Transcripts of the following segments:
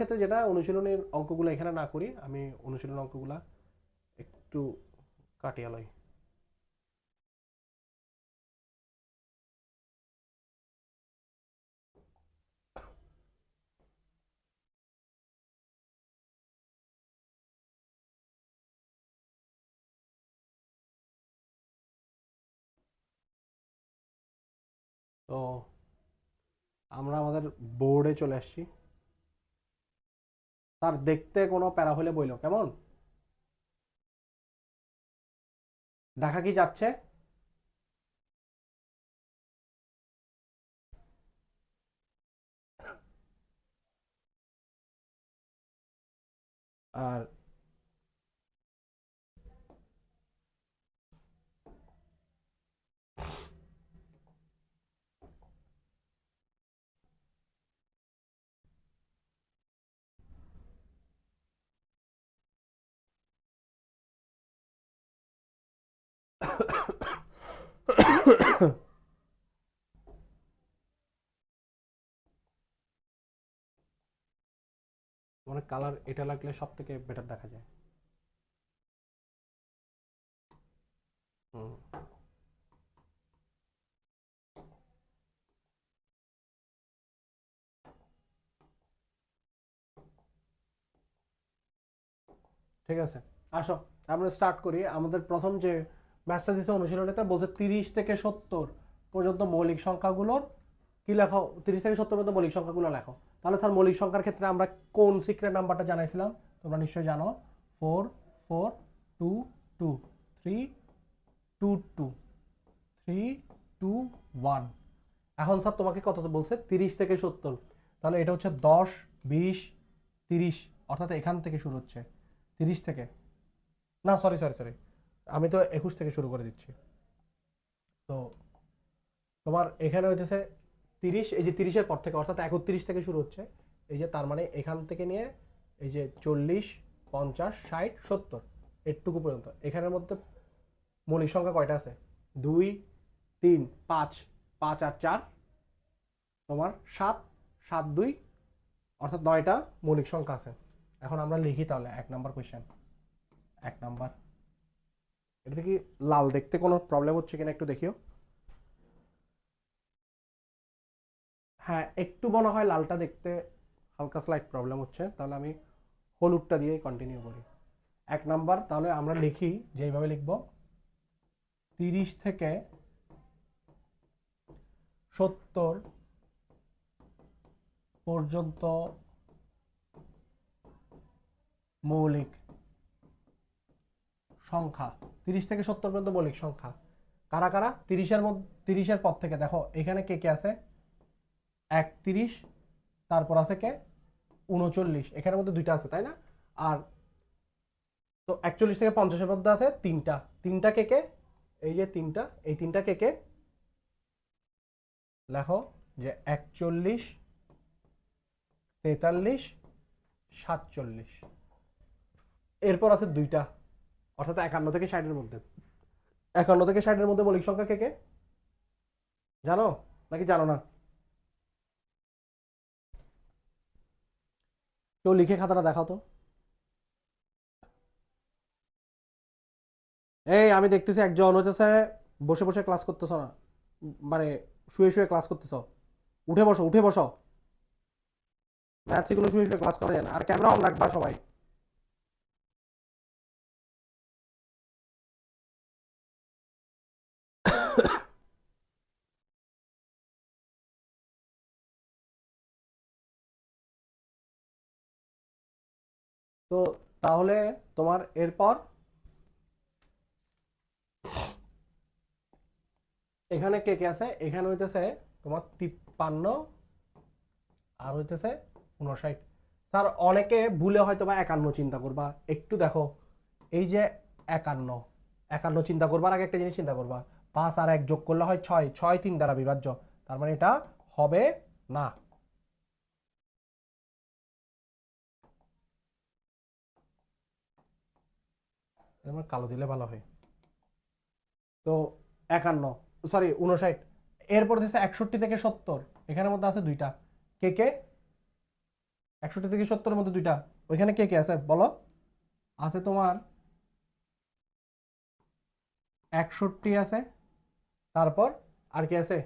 ক্ষেত্রে যেটা অনুশীলনের অঙ্কগুলো এখানে না করি, আমি অনুশীলনের অঙ্কগুলা একটু কাটিয়ে লই। তো আমরা আমাদের বোর্ডে চলে আসছি। তার দেখতে কোনো প্যারা হলে বইল কেমন, দেখা কি যাচ্ছে? আর মানে কালার এটা লাগলে সব থেকে বেটার দেখা যায়। হুম, ঠিক আছে, আসো আমরা স্টার্ট করি। আমাদের প্রথম যে ম্যাথটা দিছে অনুশীলনীতে বলছে 30 থেকে 70 পর্যন্ত মৌলিক সংখ্যাগুলোর কি লেখো, 30 থেকে 70 পর্যন্ত মৌলিক সংখ্যাগুলো লেখো। তাহলে স্যার মৌলিক সংখ্যার ক্ষেত্রে আমরা কোন সিক্রেট নাম্বারটা জানাইছিলাম তোমরা নিশ্চয়ই জানো, 4 4 2 2 3 2 2 3 2 1। এখন স্যার তোমাকে কত বলছে, 30 থেকে 70, তাহলে এটা হচ্ছে 10 20 30, অর্থাৎ এখান থেকে শুরু হচ্ছে 30 থেকে, না সরি সরি সরি, আমি তো 21 থেকে শুরু করে দিচ্ছি। তো তোমার এখানে হইতেছে 30, এই যে 30-এর পর থেকে অর্থাৎ 31 থেকে শুরু হচ্ছে, এই যে তার মানে এখান থেকে নিয়ে এই যে 40 50 60 70 এটুকু পর্যন্ত। এখানের মধ্যে মৌলিক সংখ্যা কয়টা আছে, 2 3 5 5 আর 4 তোমার 7 7 2, অর্থাৎ 9টা মৌলিক সংখ্যা আছে। এখন আমরা লিখি তাহলে 1 নাম্বার কোয়েশ্চেন। 1 নাম্বার, এটা কি লাল দেখতে কোনো প্রবলেম হচ্ছে কিনা একটু দেখিও। হ্যাঁ একটু মনে হয় লালটা দেখতে হালকা স্লাইট প্রবলেম হচ্ছে, তাহলে আমি হলুদটা দিয়ে কন্টিনিউ করি। 1 নাম্বার তাহলে আমরা লিখি যে এইভাবে লিখব, 30 থেকে 70 পর্যন্ত মৌলিক সংখ্যা, 30 থেকে 70 পর্যন্ত মৌলিক সংখ্যা কারা কারা, 30-এর মধ্যে 30-এর পর থেকে দেখো এখানে কে কে আছে, 31, তারপর আছে কে 39, এখানের মধ্যে দুইটা আছে তাই না। আর তো 41 থেকে 50-এর মধ্যে আছে তিনটা, তিনটা কে কে, এই যে তিনটা, এই তিনটা কে কে লেখো, যে 41 43 47। এরপর আছে দুইটা, অর্থাৎ 51 থেকে 60-এর মধ্যে। 51 থেকে 60-এর মধ্যে মৌলিক সংখ্যা কে কে জানো নাকি জানো না, কেউ লিখে খাতাটা দেখাও তো। এই আমি দেখতেছি একজন হইতেছে বসে বসে ক্লাস করতেছ না, মানে শুয়ে শুয়ে ক্লাস করতেছ, উঠে বসো উঠে বসো, ম্যাথ এগুলো শুয়ে শুয়ে ক্লাস করেন, আর ক্যামেরা অন রাখবা সবাই। তো তাহলে তোমার এরপর এখানে কে কে আছে, এখানে হইতেছে তোমার 53 আর হইতেছে 59। স্যার অনেকে ভুলে হয়তো বা 51 চিন্তা করবা, একটু দেখো এই যে 51, 51 চিন্তা করবার আগে একটা জিনিস চিন্তা করবা, 5 আর 1 যোগ করলে হয় 6, 6 3 দ্বারা বিভাজ্য, তার মানে এটা হবে না। কালো দিলে ভালো হয়। তো 51, সরি 59, এরপর দিচ্ছে 61 থেকে 70, এখানের মধ্যে আছে দুইটা, কে কে 61 থেকে 70 এর মধ্যে দুইটা, ওইখানে কে কে আছে বলো? আছে তোমার 61 আছে, তারপর আর কি আছে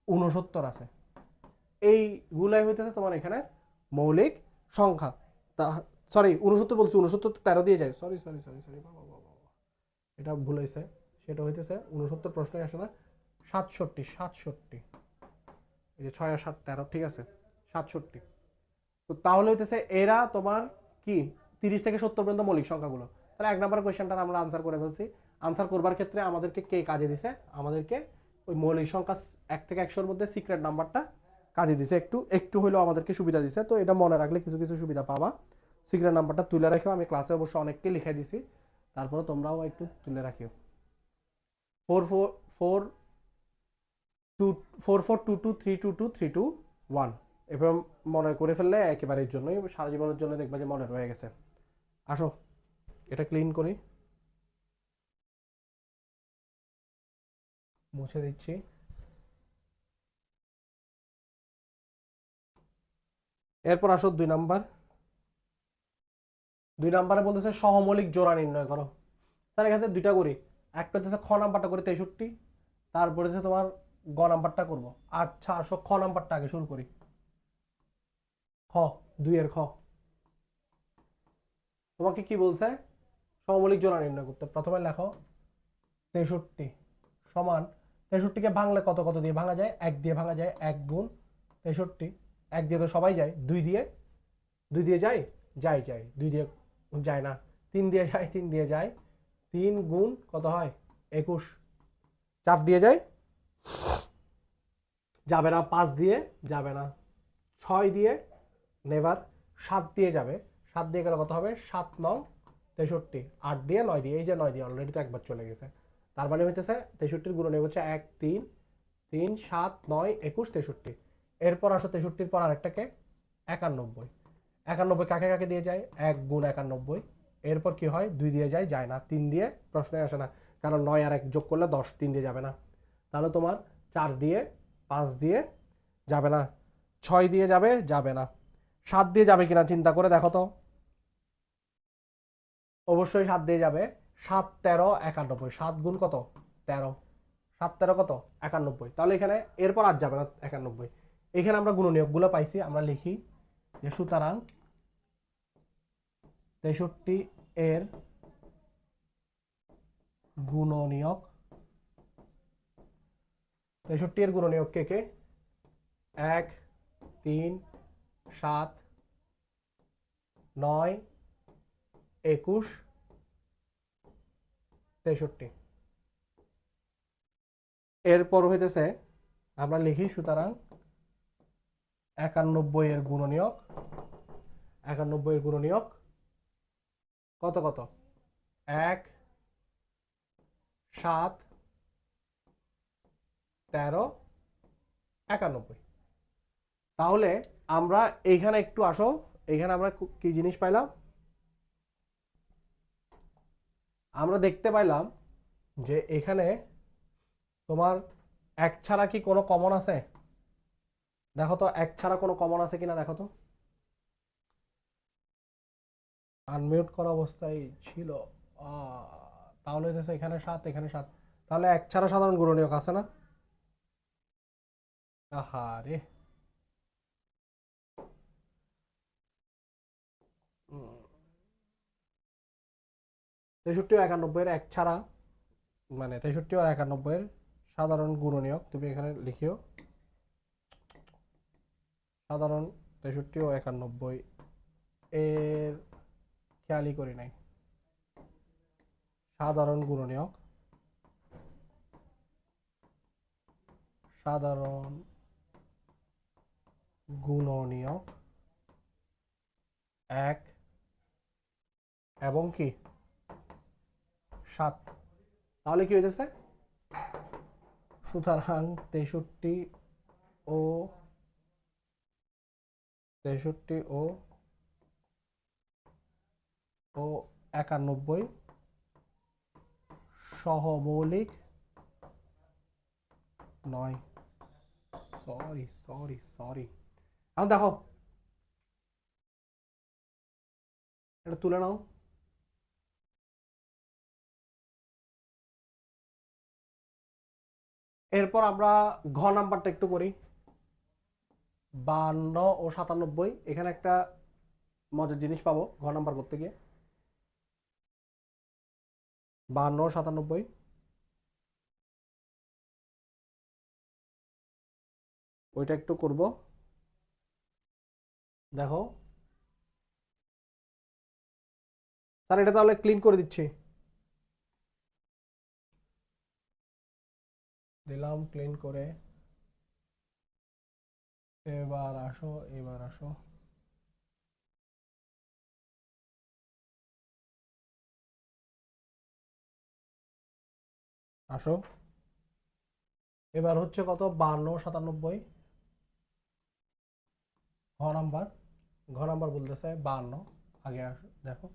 69 আছে। এইগুলাই হইতেছে তোমার এখানে মৌলিক সংখ্যা। সরি 69 বলছি, 69 13 দিয়ে যায়, সরি সরি সরি সরি, এটা ভুল হয়েছে। সেটা হইতেছে 69 প্রশ্নই আসে না, 67 67, এই যে 6 আর 7 13, ঠিক আছে 67। তো তাহলে হইতেছে এরা তোমার কি 30 থেকে 70 পর্যন্ত মৌলিক সংখ্যাগুলো। তাহলে 1 নম্বর কোয়েশ্চেনটা আমরা আনসার করে ফেলছি। আনসার করবার ক্ষেত্রে আমাদেরকে কে কাজে দিছে? আমাদেরকে ওই মৌলিক সংখ্যা 1 থেকে 100 এর মধ্যে সিক্রেট নাম্বারটা কাজে দিছে, একটু একটু হলেও আমাদেরকে সুবিধা দিছে। তো এটা মনে রাখলে কিছু কিছু সুবিধা পাবা। সিক্রেট নাম্বারটা তুলে রাখিও, আমি ক্লাসে অবশ্য অনেককে লিখে দিছি, তারপরে তোমরাও একটু তুলে রাখিও। 4422322322 এভাবে মনে করে ফেললে একেবারের জন্যই সারা জীবনের জন্য দেখবা যে মনে রয়ে গেছে। আসো এটা ক্লিন করি, মুছে দিচ্ছি। এরপর আসো 2 নাম্বার। 2 নাম্বারে বলতেছে সহমৌলিক জোড়া নির্ণয় করো। স্যার এখানে দুইটা করি, একটা হচ্ছে খ নাম্বারটা করে 63, তারপরে হচ্ছে তোমার গ নাম্বারটা করব। আচ্ছা আসো খ নাম্বারটা আগে শুরু করি। খ 2 এর খ তোমাকে কি বলছে? সহমৌলিক জোড়া নির্ণয় করতে। প্রথমে লেখো 63 সমান, 63কে ভাঙলে কত কত দিয়ে ভাঙা যায়? 1 দিয়ে ভাঙা যায়, 1 গুণ 63। 1 দিয়ে তো সবাই যায়, 2 দিয়ে, 2 দিয়ে যায়, যায় যায়, 2 দিয়ে যায় না, 3 দিয়ে যায়, 3 দিয়ে যায়, 3 গুণ কত হয়? 21। 4 দিয়ে যায়, যাবে না। 5 দিয়ে যাবে না, 6 দিয়ে নেভার, 7 দিয়ে যাবে, 7 দিয়ে গেলে কত হবে? 7 9 63, 8 দিয়ে 9 দিয়ে, এই যে 9 দিয়ে অলরেডি তো একবার চলে গেছে। তার মানে হইতেছে 63 গুণনীয়ক হচ্ছে 1 3 3 7 9 21 63। এরপর আসো 63 পর আরেকটাকে 91। 91 কাকে কাকে দিয়ে যায়? 1 গুণ 91। এরপর কি হয়? 2 দিয়ে যায়, যায় না, 3 দিয়ে প্রশ্নে আসে না, কারণ 9 আর 1 যোগ করলে 10, 3 দিয়ে যাবে না। তাহলে তোমার 4 দিয়ে, 5 দিয়ে যাবে না, 6 দিয়ে যাবে, যাবে না, 7 দিয়ে যাবে কিনা চিন্তা করে দেখো তো। অবশ্যই 7 দিয়ে যাবে। 7 13 91, 7 গুণ কত? 13, 7 13 কত? 91। তাহলে এখানে এরপর আর যাবে না 91। এখানে আমরা গুণনীয়কগুলো পাইছি, আমরা লিখি যে সুতরাং 63 এর গুণনীয়ক, 63 এর গুণনীয়ক কে কে? 1 3 7 9 21 63। এরপর হইতেছে আমরা লিখি সুতরাং 91 এর গুণনীয়ক, 91 এর গুণনীয়ক কত কত? 1 7 13 91। তাহলে আমরা এইখানে একটু আসো, এইখানে আমরা কি জিনিস পাইলাম? আমরা দেখতে পাইলাম যে এখানে তোমার 1 ছাড়া কি কোনো কমন আছে? দেখো তো 1 ছাড়া কোনো কমন আছে কিনা দেখো তো। আনমিউট করা অবস্থায় ছিল, তাহলে হচ্ছে এখানে 7 এখানে 7, তাহলে 1 ছাড়া সাধারণ গুণনীয়ক আছে না? আহারে, 63 ও 91 এর 1 ছাড়া, মানে 63 আর 91 এর সাধারণ গুণনীয়ক তুমি এখানে লিখিও। সাধারণ 63 ও 91 এর খেয়ালই করি নাই। সাধারণ গুণনীয়ক, সাধারণ গুণনীয়ক 1 এবং কি 7। তাহলে কি হইতেছে? সুতরাং 63 ও 91 সহমৌলিক নয়। সরি সরি সরি, এখন দেখো এটা তুলে নাও। এরপর আমরা ঘ নাম্বারটা একটু করি। 52 ও 97, এখানে একটা মজার জিনিস পাবো ঘ নাম্বার করতে গিয়ে। 52 ও 97, ওইটা একটু করব। দেখো স্যার এটা তাহলে ক্লিন করে দিচ্ছি। দিলাম ক্লিন করে। এবার আসো, এবার আসো। আসো এবার হচ্ছে কত, 52 97, ঘ নাম্বার। ঘ নাম্বার বলতেছে 52, আগে আসো দেখো।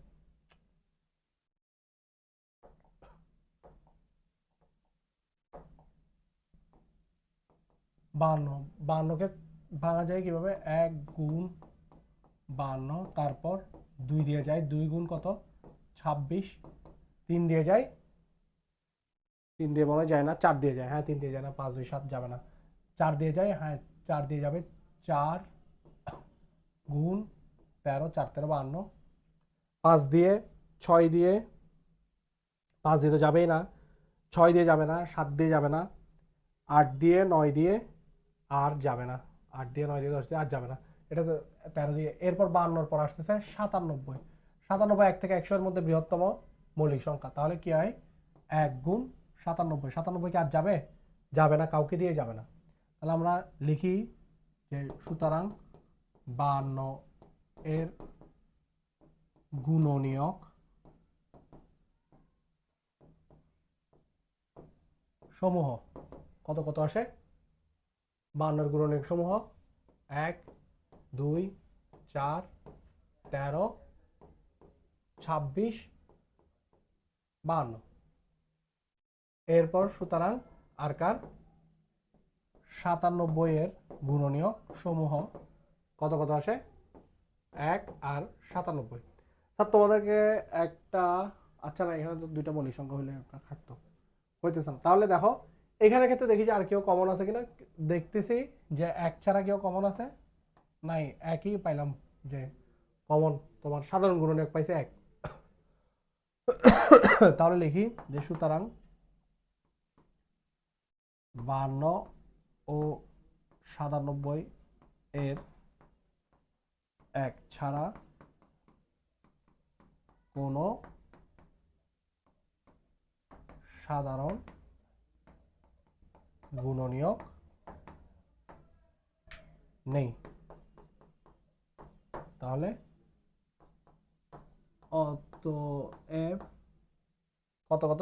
52, 52কে ভাঙা যায় কিভাবে, 1 গুণ 52, তারপর 2 দিয়ে যায়, 2 গুণ কত 26, 3 দিয়ে যায়, 3 দিয়ে মনে যায় না, 4 দিয়ে যায়, হ্যাঁ 3 দিয়ে যায় না, 5 2 7 যাবে না, 4 দিয়ে যায়, হ্যাঁ 4 দিয়ে যাবে, 4 গুণ 13, 4 13 52, 5 দিয়ে, 6 দিয়ে, 5 দিয়ে তো যাবেই না, 6 দিয়ে যাবে না, 7 দিয়ে যাবে না, 8 দিয়ে, 9 দিয়ে আর যাবে না, 8 দিয়ে 9 দিয়ে 10 দিয়ে আর যাবে না, এটা তো 13 দিয়ে। এরপর 52 পর আসতেছে 97, 97 1 থেকে 100 এর মধ্যে বৃহত্তম মৌলিক সংখ্যা, তাহলে কি হয় 1 গুণ 97, 97 কি আর যাবে, যাবে না, কাউকে দিয়ে যাবে না। তাহলে আমরা লিখি যে সুতরাং 52 এর গুণনীয়ক সমূহ কত কত আসে, 52 এর গুণনীয়ক সমূহ 1 2 4 13 26 52। এরপর সুতরাং আর কার 97 এর গুণনীয়ক সমূহ কত কত আসে, 1 আর 97। স্যার তোমাদেরকে একটা, আচ্ছা না এখানে তো দুইটা মৌলিক সংখ্যা হইলে খাটতো হইতেছে না, তাহলে দেখো এখানে ক্ষেত্রে দেখি যে আর কেউ কমন আছে কিনা, দেখতেছি যে 1 ছাড়া কেউ কমন আছে নাই, একই পাইলাম যে কমন, তোমার সাধারণ গুণনীয়ক পাইছে 1। তাহলে লিখি যে সুতরাং 52 ও 97 এর 1 ছাড়া কোনো সাধারণ গুণনীয়ক নেই। তাহলে অতএব কত কত,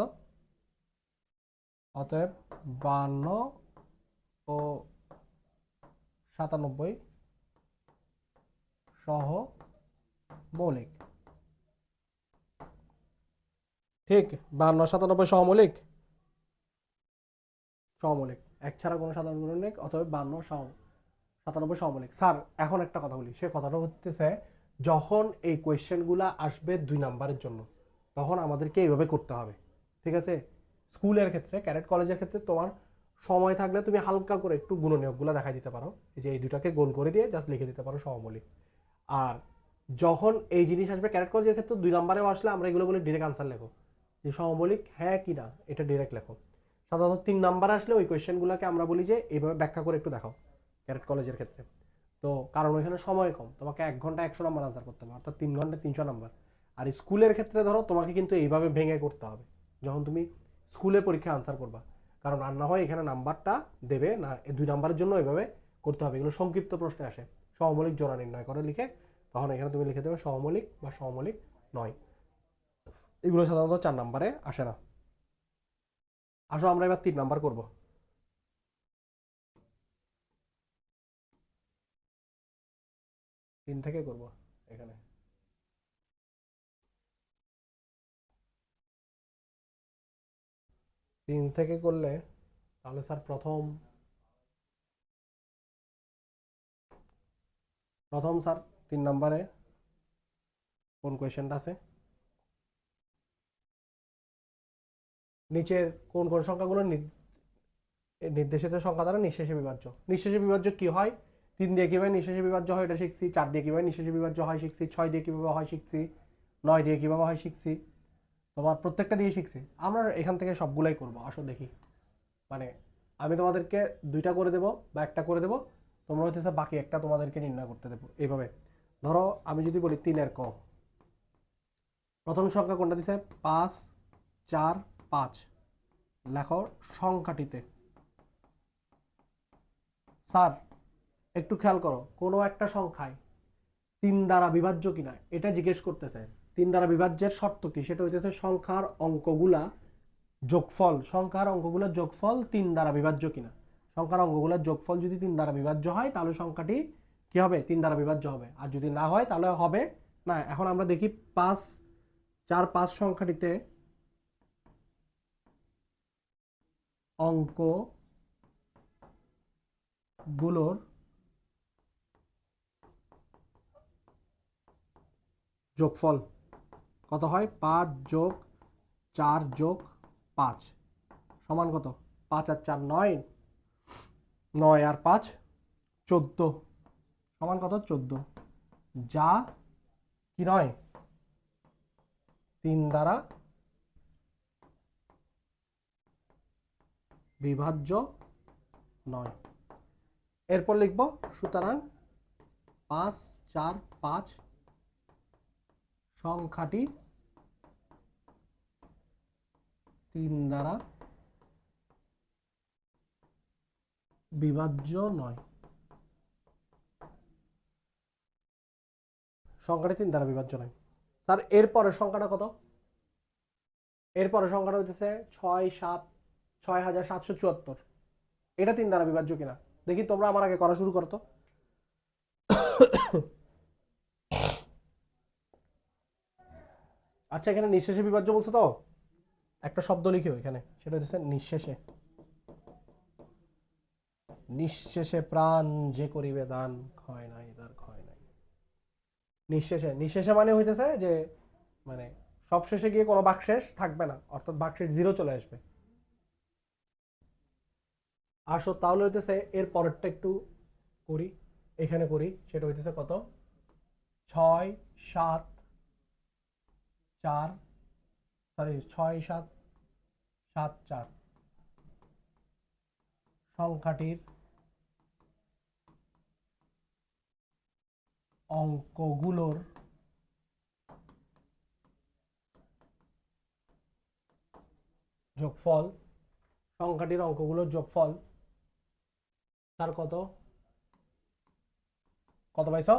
অতএব 52 ও 97 সহ মৌলিক। ঠিক, 52 97 সহমৌলিক, সহমৌলিক, 1 ছাড়া কোনো সাধারণ গুণনীয়ক, অতএব 52 97 সহমৌলিক। স্যার এখন একটা কথা বলি, সে কথাটা হচ্ছে যখন এই কোয়েশ্চেনগুলো আসবে 2 নাম্বারের জন্য তখন আমাদেরকে এইভাবে করতে হবে, ঠিক আছে। স্কুলের ক্ষেত্রে, ক্যাডেট কলেজের ক্ষেত্রে তোমার সময় থাকলে তুমি হালকা করে একটু গুণনীয়কগুলো দেখাই দিতে পারো, যে এই দুটাকে গোল করে দিয়ে জাস্ট লিখে দিতে পারো সহমৌলিক। আর যখন এই জিনিস আসবে ক্যাডেট কলেজের ক্ষেত্রে 2 নাম্বারেও আসলে আমরা এগুলো বলি ডিরেক্ট আনসার লেখো, যে সহমৌলিক হ্যাঁ কি না এটা ডিরেক্ট লেখো। সাধারণত 3 নাম্বার আসলে ওই কোয়েশ্চেনগুলোকে আমরা বলি যে এইভাবে ব্যাখ্যা করে একটু দেখাও ক্যাডেট কলেজের ক্ষেত্রে। তো কারণ ওইখানে সময় কম, তোমাকে 1 ঘন্টা 100 নাম্বার আনসার করতে হবে, অর্থাৎ 3 ঘন্টা 300 নাম্বার। আর স্কুলের ক্ষেত্রে ধরো তোমাকে কিন্তু এইভাবে ভেঙে করতে হবে যখন তুমি স্কুলে পরীক্ষা আনসার করবা, কারণ আর না হয় এখানে নাম্বারটা দেবে না, 2 নাম্বারের জন্য এইভাবে করতে হবে। এগুলো সংক্ষিপ্ত প্রশ্নে আসে, সহমৌলিক জোড়া নির্ণয় করে লিখে, তখন এখানে তুমি লিখে দেবে সহমৌলিক বা সহমৌলিক নয়। এগুলো সাধারণত 4 নাম্বারে আসে না। আসো আমরা এবার 3 নাম্বার করব। 3 থেকে করব এখানে। 3 থেকে করলে তাহলে স্যার প্রথম প্রথম স্যার 3 নম্বরে কোন কোয়েশ্চেনটা আছে, নিচের কোন কোন সংখ্যাগুলো নির্দেশিত সংখ্যা দ্বারা নিঃশেষে বিভাজ্য। নিঃশেষে বিভাজ্য কি হয়, 3 দিয়ে কিভাবে নিঃশেষে বিভাজ্য হয় এটা শিখছি, 4 দিয়ে কিভাবে নিঃশেষে বিভাজ্য হয় শিখছি, 6 দিয়ে কিভাবে হয় শিখছি, 9 দিয়ে কিভাবে হয় শিখছি, তোমার প্রত্যেকটা দিয়ে শিখছি। আমরা এখান থেকে সবগুলাই করবো, আসো দেখি। মানে আমি তোমাদেরকে 2টা করে দেবো বা একটা করে দেবো, তোমরা হচ্ছে বাকি একটা তোমাদেরকে নির্ণয় করতে দেবো। এইভাবে ধরো আমি যদি বলি 3 ক, প্রথম সংখ্যা কোনটা দিছে, 5 4 5, লেখো সংখ্যাটিতে। স্যার একটু খেয়াল করো, কোনো একটা সংখ্যায় 3 দ্বারা বিভাজ্য কিনা এটা জিজ্ঞেস করতেছে। 3 দ্বারা বিভাজ্যের শর্ত কি, সেটা হইতেছে সংখ্যার অঙ্কগুলা যোগফল, সংখ্যার অঙ্কগুলোর যোগফল 3 দ্বারা বিভাজ্য কিনা। সংখ্যার অঙ্কগুলোর যোগফল যদি 3 দ্বারা বিভাজ্য হয় তাহলে সংখ্যাটি কি হবে, 3 দ্বারা বিভাজ্য হবে, আর যদি না হয় তাহলে হবে না। এখন আমরা দেখি 5 4 5 সংখ্যাটিতে অঙ্কগুলোর যোগফল কত হয়, 5 যোগ 4 যোগ 5 সমান কত, 5 আর 4 9, 9 আর 5 14 সমান কত, 14, যা কি নয়, 3 দ্বারা বিভাজ্য নয়। এরপর লিখব সুতরাং 5 4 5 সংখ্যাটি 3 দ্বারা বিভাজ্য নয়। সংখ্যাটি 3 দ্বারা বিভাজ্য নয়। স্যার এরপরের সংখ্যাটা কত, এরপরের সংখ্যাটা হইতেছে 6774, এটা 3 দ্বারা বিভাজ্য কিনা দেখি। তোমরা আমার আগে করা শুরু করো তো। আচ্ছা এখানে নিঃশেষে বিভাজ্য বলছো তো, একটা শব্দ লিখিও এখানে, সেটা হচ্ছে নিঃশেষে। নিঃশেষে প্রাণ যে করিবে দান, ক্ষয় নাই তার ক্ষয় নাই। নিঃশেষে, নিঃশেষে মানে হইতেছে যে মানে সব শেষে গিয়ে কোনো বাকশেষ থাকবে না, অর্থাৎ বাকশেষ 0 চলে আসবে। আসো তাহলে হইতেছে এর পরেরটা একটু করি, এখানে করি, সেটা হইতেছে কত, 6 7 4, সরি 6 7 7 4 সংখ্যাটির অঙ্কগুলোর যোগফল, সংখ্যাটির অঙ্কগুলোর যোগফল তার কত, কত পাইছ,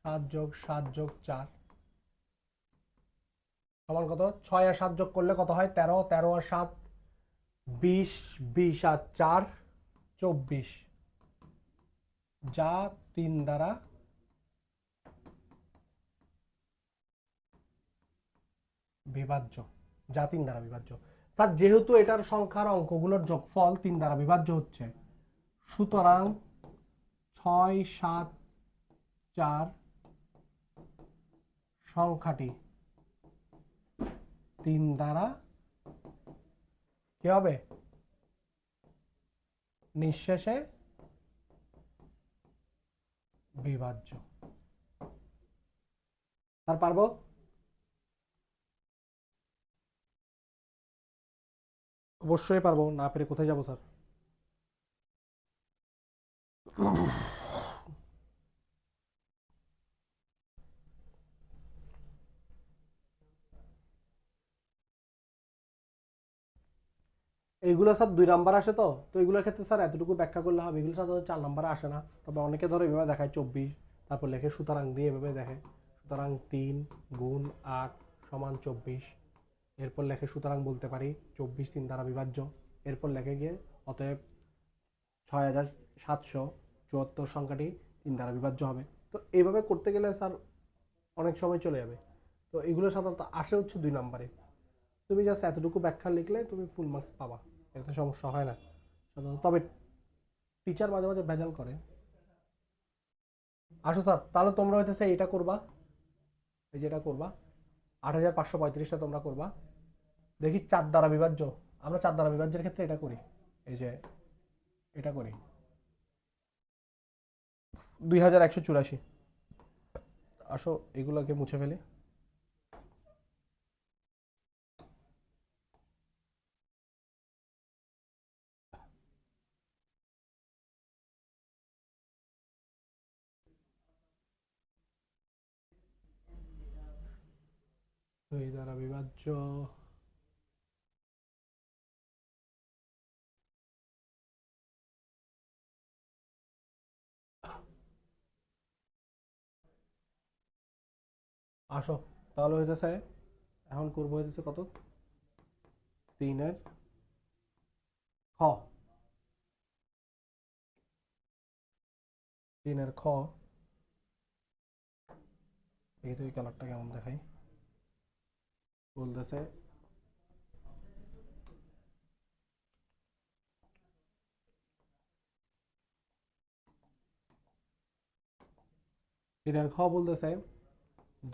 7 যোগ 7 যোগ 4 সমান কত, 6 আর 7 যোগ করলে কত হয়, 13, 13 আর 7 20, 20 আর 4 24, যা 3 দ্বারা বিভাজ্য, যা 3 দ্বারা বিভাজ্য। স্যার যেহেতু এটার সংখ্যার অঙ্কগুলোর যোগফল 3 দ্বারা বিভাজ্য হচ্ছে, সুতরাং 6 7 4 সংখ্যাটি 3 দ্বারা কি হবে, নিঃশেষে বিভাজ্য। স্যার পারবো, অবশ্যই পারবো, না পেরে কোথায় যাবো স্যার। এইগুলো স্যার 2 নাম্বার আসে, তো তো এগুলোর ক্ষেত্রে স্যার এতটুকু ব্যাখ্যা করলে হবে, এগুলো সাধারণত 4 নাম্বারে আসে না। তবে অনেকে ধরো এভাবে দেখায় 24, তারপর লেখে সুতরাং দিয়ে এভাবে দেখে, সুতরাং 3 গুণ 8 সমান 24, এরপর লেখে সুতরাং বলতে পারি 24 3 দ্বারা বিভাজ্য, এরপর লেখে গিয়ে অতএব 6774 সংখ্যাটি 3 দ্বারা বিভাজ্য হবে। তো এইভাবে করতে গেলে স্যার অনেক সময় চলে যাবে। তো এগুলো সাধারণত আসে হচ্ছে 2 নাম্বারে। তুমি জাস্ট এতটুকু ব্যাখ্যা লিখলে তুমি ফুল মার্কস পাবা, এতে সমস্যা হয় না সাধারণত। তবে টিচার মাঝে মাঝে ভেজাল করে, আসো স্যার, তাহলে তোমরা হইতেছে এটা করবা, এই যেটা করবা 8,535টা তোমরা করবা। দেখি 4 দ্বারা বিভাজ্য, আমরা 4 দ্বারা বিভাজ্যের ক্ষেত্রে এটা করি, এই যে এটা করি 2184। আসো এগুলোকে মুছে ফেলি। দুই দ্বারা বিভাজ্য, আসো তাহলে হইতেছে, এখন করবো হইতেছে কত, 3-এর খ, 3-এর খ। এই তো এই কালারটা কেমন দেখাই, বলতেছে এটার খ বলতেছে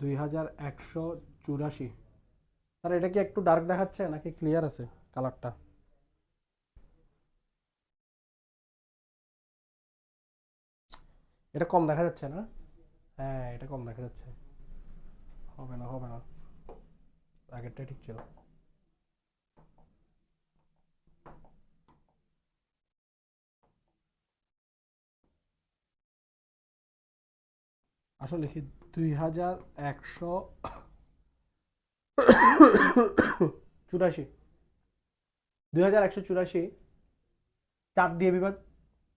2184। তার এটা কি একটু ডার্ক দেখাচ্ছে নাকি ক্লিয়ার আছে কালারটা? এটা কম দেখা যাচ্ছে না? হ্যাঁ এটা কম দেখা যাচ্ছে। হবে না হবে না, আগেরটা ঠিক ছিল। আসলে লিখি 2184, 2184 4 দিয়ে বিভাগ,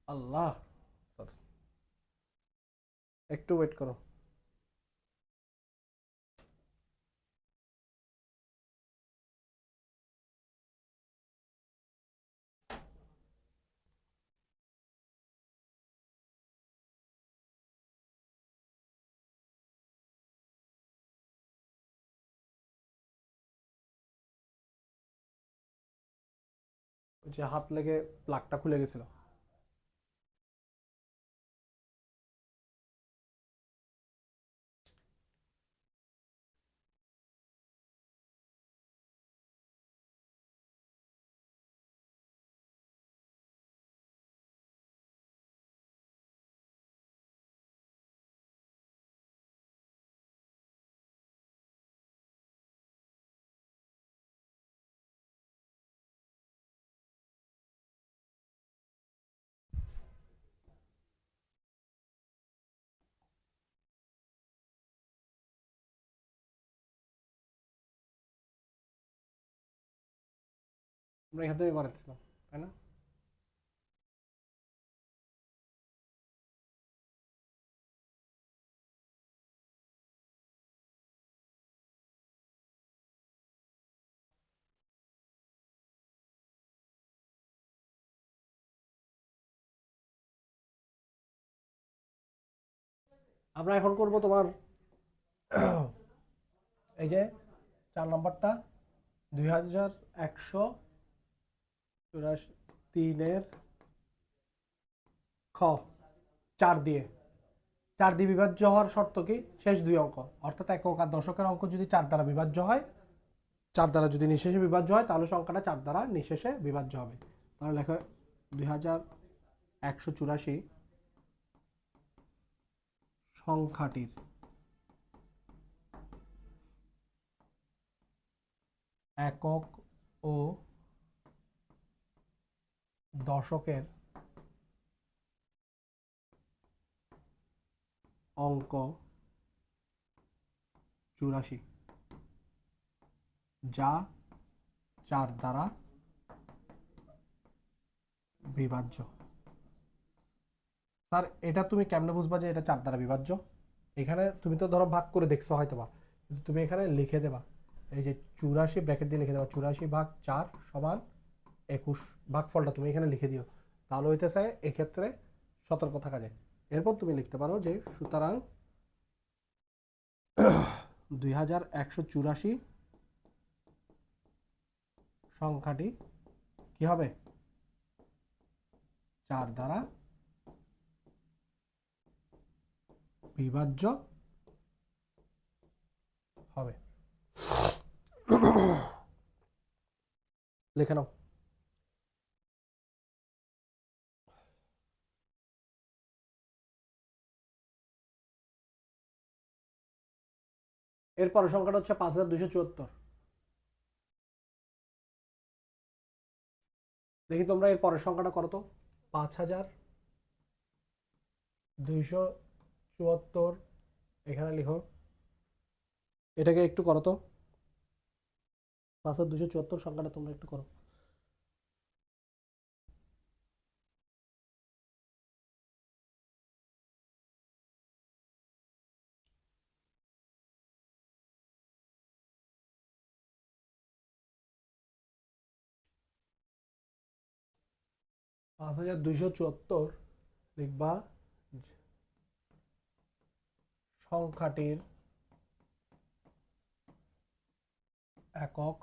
আল্লাহ, একটু ওয়েট করো। যে হাত লেগে প্লাগটা খুলে গেছিল। আমরা এখান থেকে করাচ্ছিলাম, তাই না? আমরা এখন করব তোমার এই যে 4 নম্বরটা 2184, 3-এর খ, 4 দিয়ে, 4 দিয়ে বিভাজ্য হওয়ার শর্ত কি, শেষ দুই অঙ্ক অর্থাৎ একক আর দশকের অঙ্ক যদি 4 দ্বারা বিভাজ্য হয়, 4 দ্বারা যদি নিঃশেষে বিভাজ্য হয় তাহলে সংখ্যাটা 4 দ্বারা নিঃশেষে বিভাজ্য হবে। তাহলে লেখো 2184 সংখ্যাটির একক ও দশকের অঙ্ক 84, যা 4 দ্বারা বিভাজ্য। স্যার এটা তুমি কেমনে বুঝবা যে এটা 4 দ্বারা বিভাজ্য? এখানে তুমি তো ধরো ভাগ করে দেখছো হয়তো বা, কিন্তু তুমি এখানে লিখে দেবা, এই যে 84 ব্র্যাকেট দিয়ে লিখে দেবা 84/4 সমান 21, ভাগফলটা তুমি এখানে লিখে দিও, তাহলে হইতেছে এক্ষেত্রে সতর্ক থাকা যায়। এরপর তুমি লিখতে পারো যে সুতরাং 2184 সংখ্যাটি কি হবে, 4 দ্বারা বিভাজ্য হবে। লিখে নাও। এরপরের সংখ্যাটা হচ্ছে 5274। দেখি তোমরা এর পরের সংখ্যাটা করো তো। 5274 এখানে লিখো, এটাকে একটু করো তো। 5274 সংখ্যাটা তোমরা একটু করো। পাঁচ হাজার 274 লিখবা সংখ্যাটির একক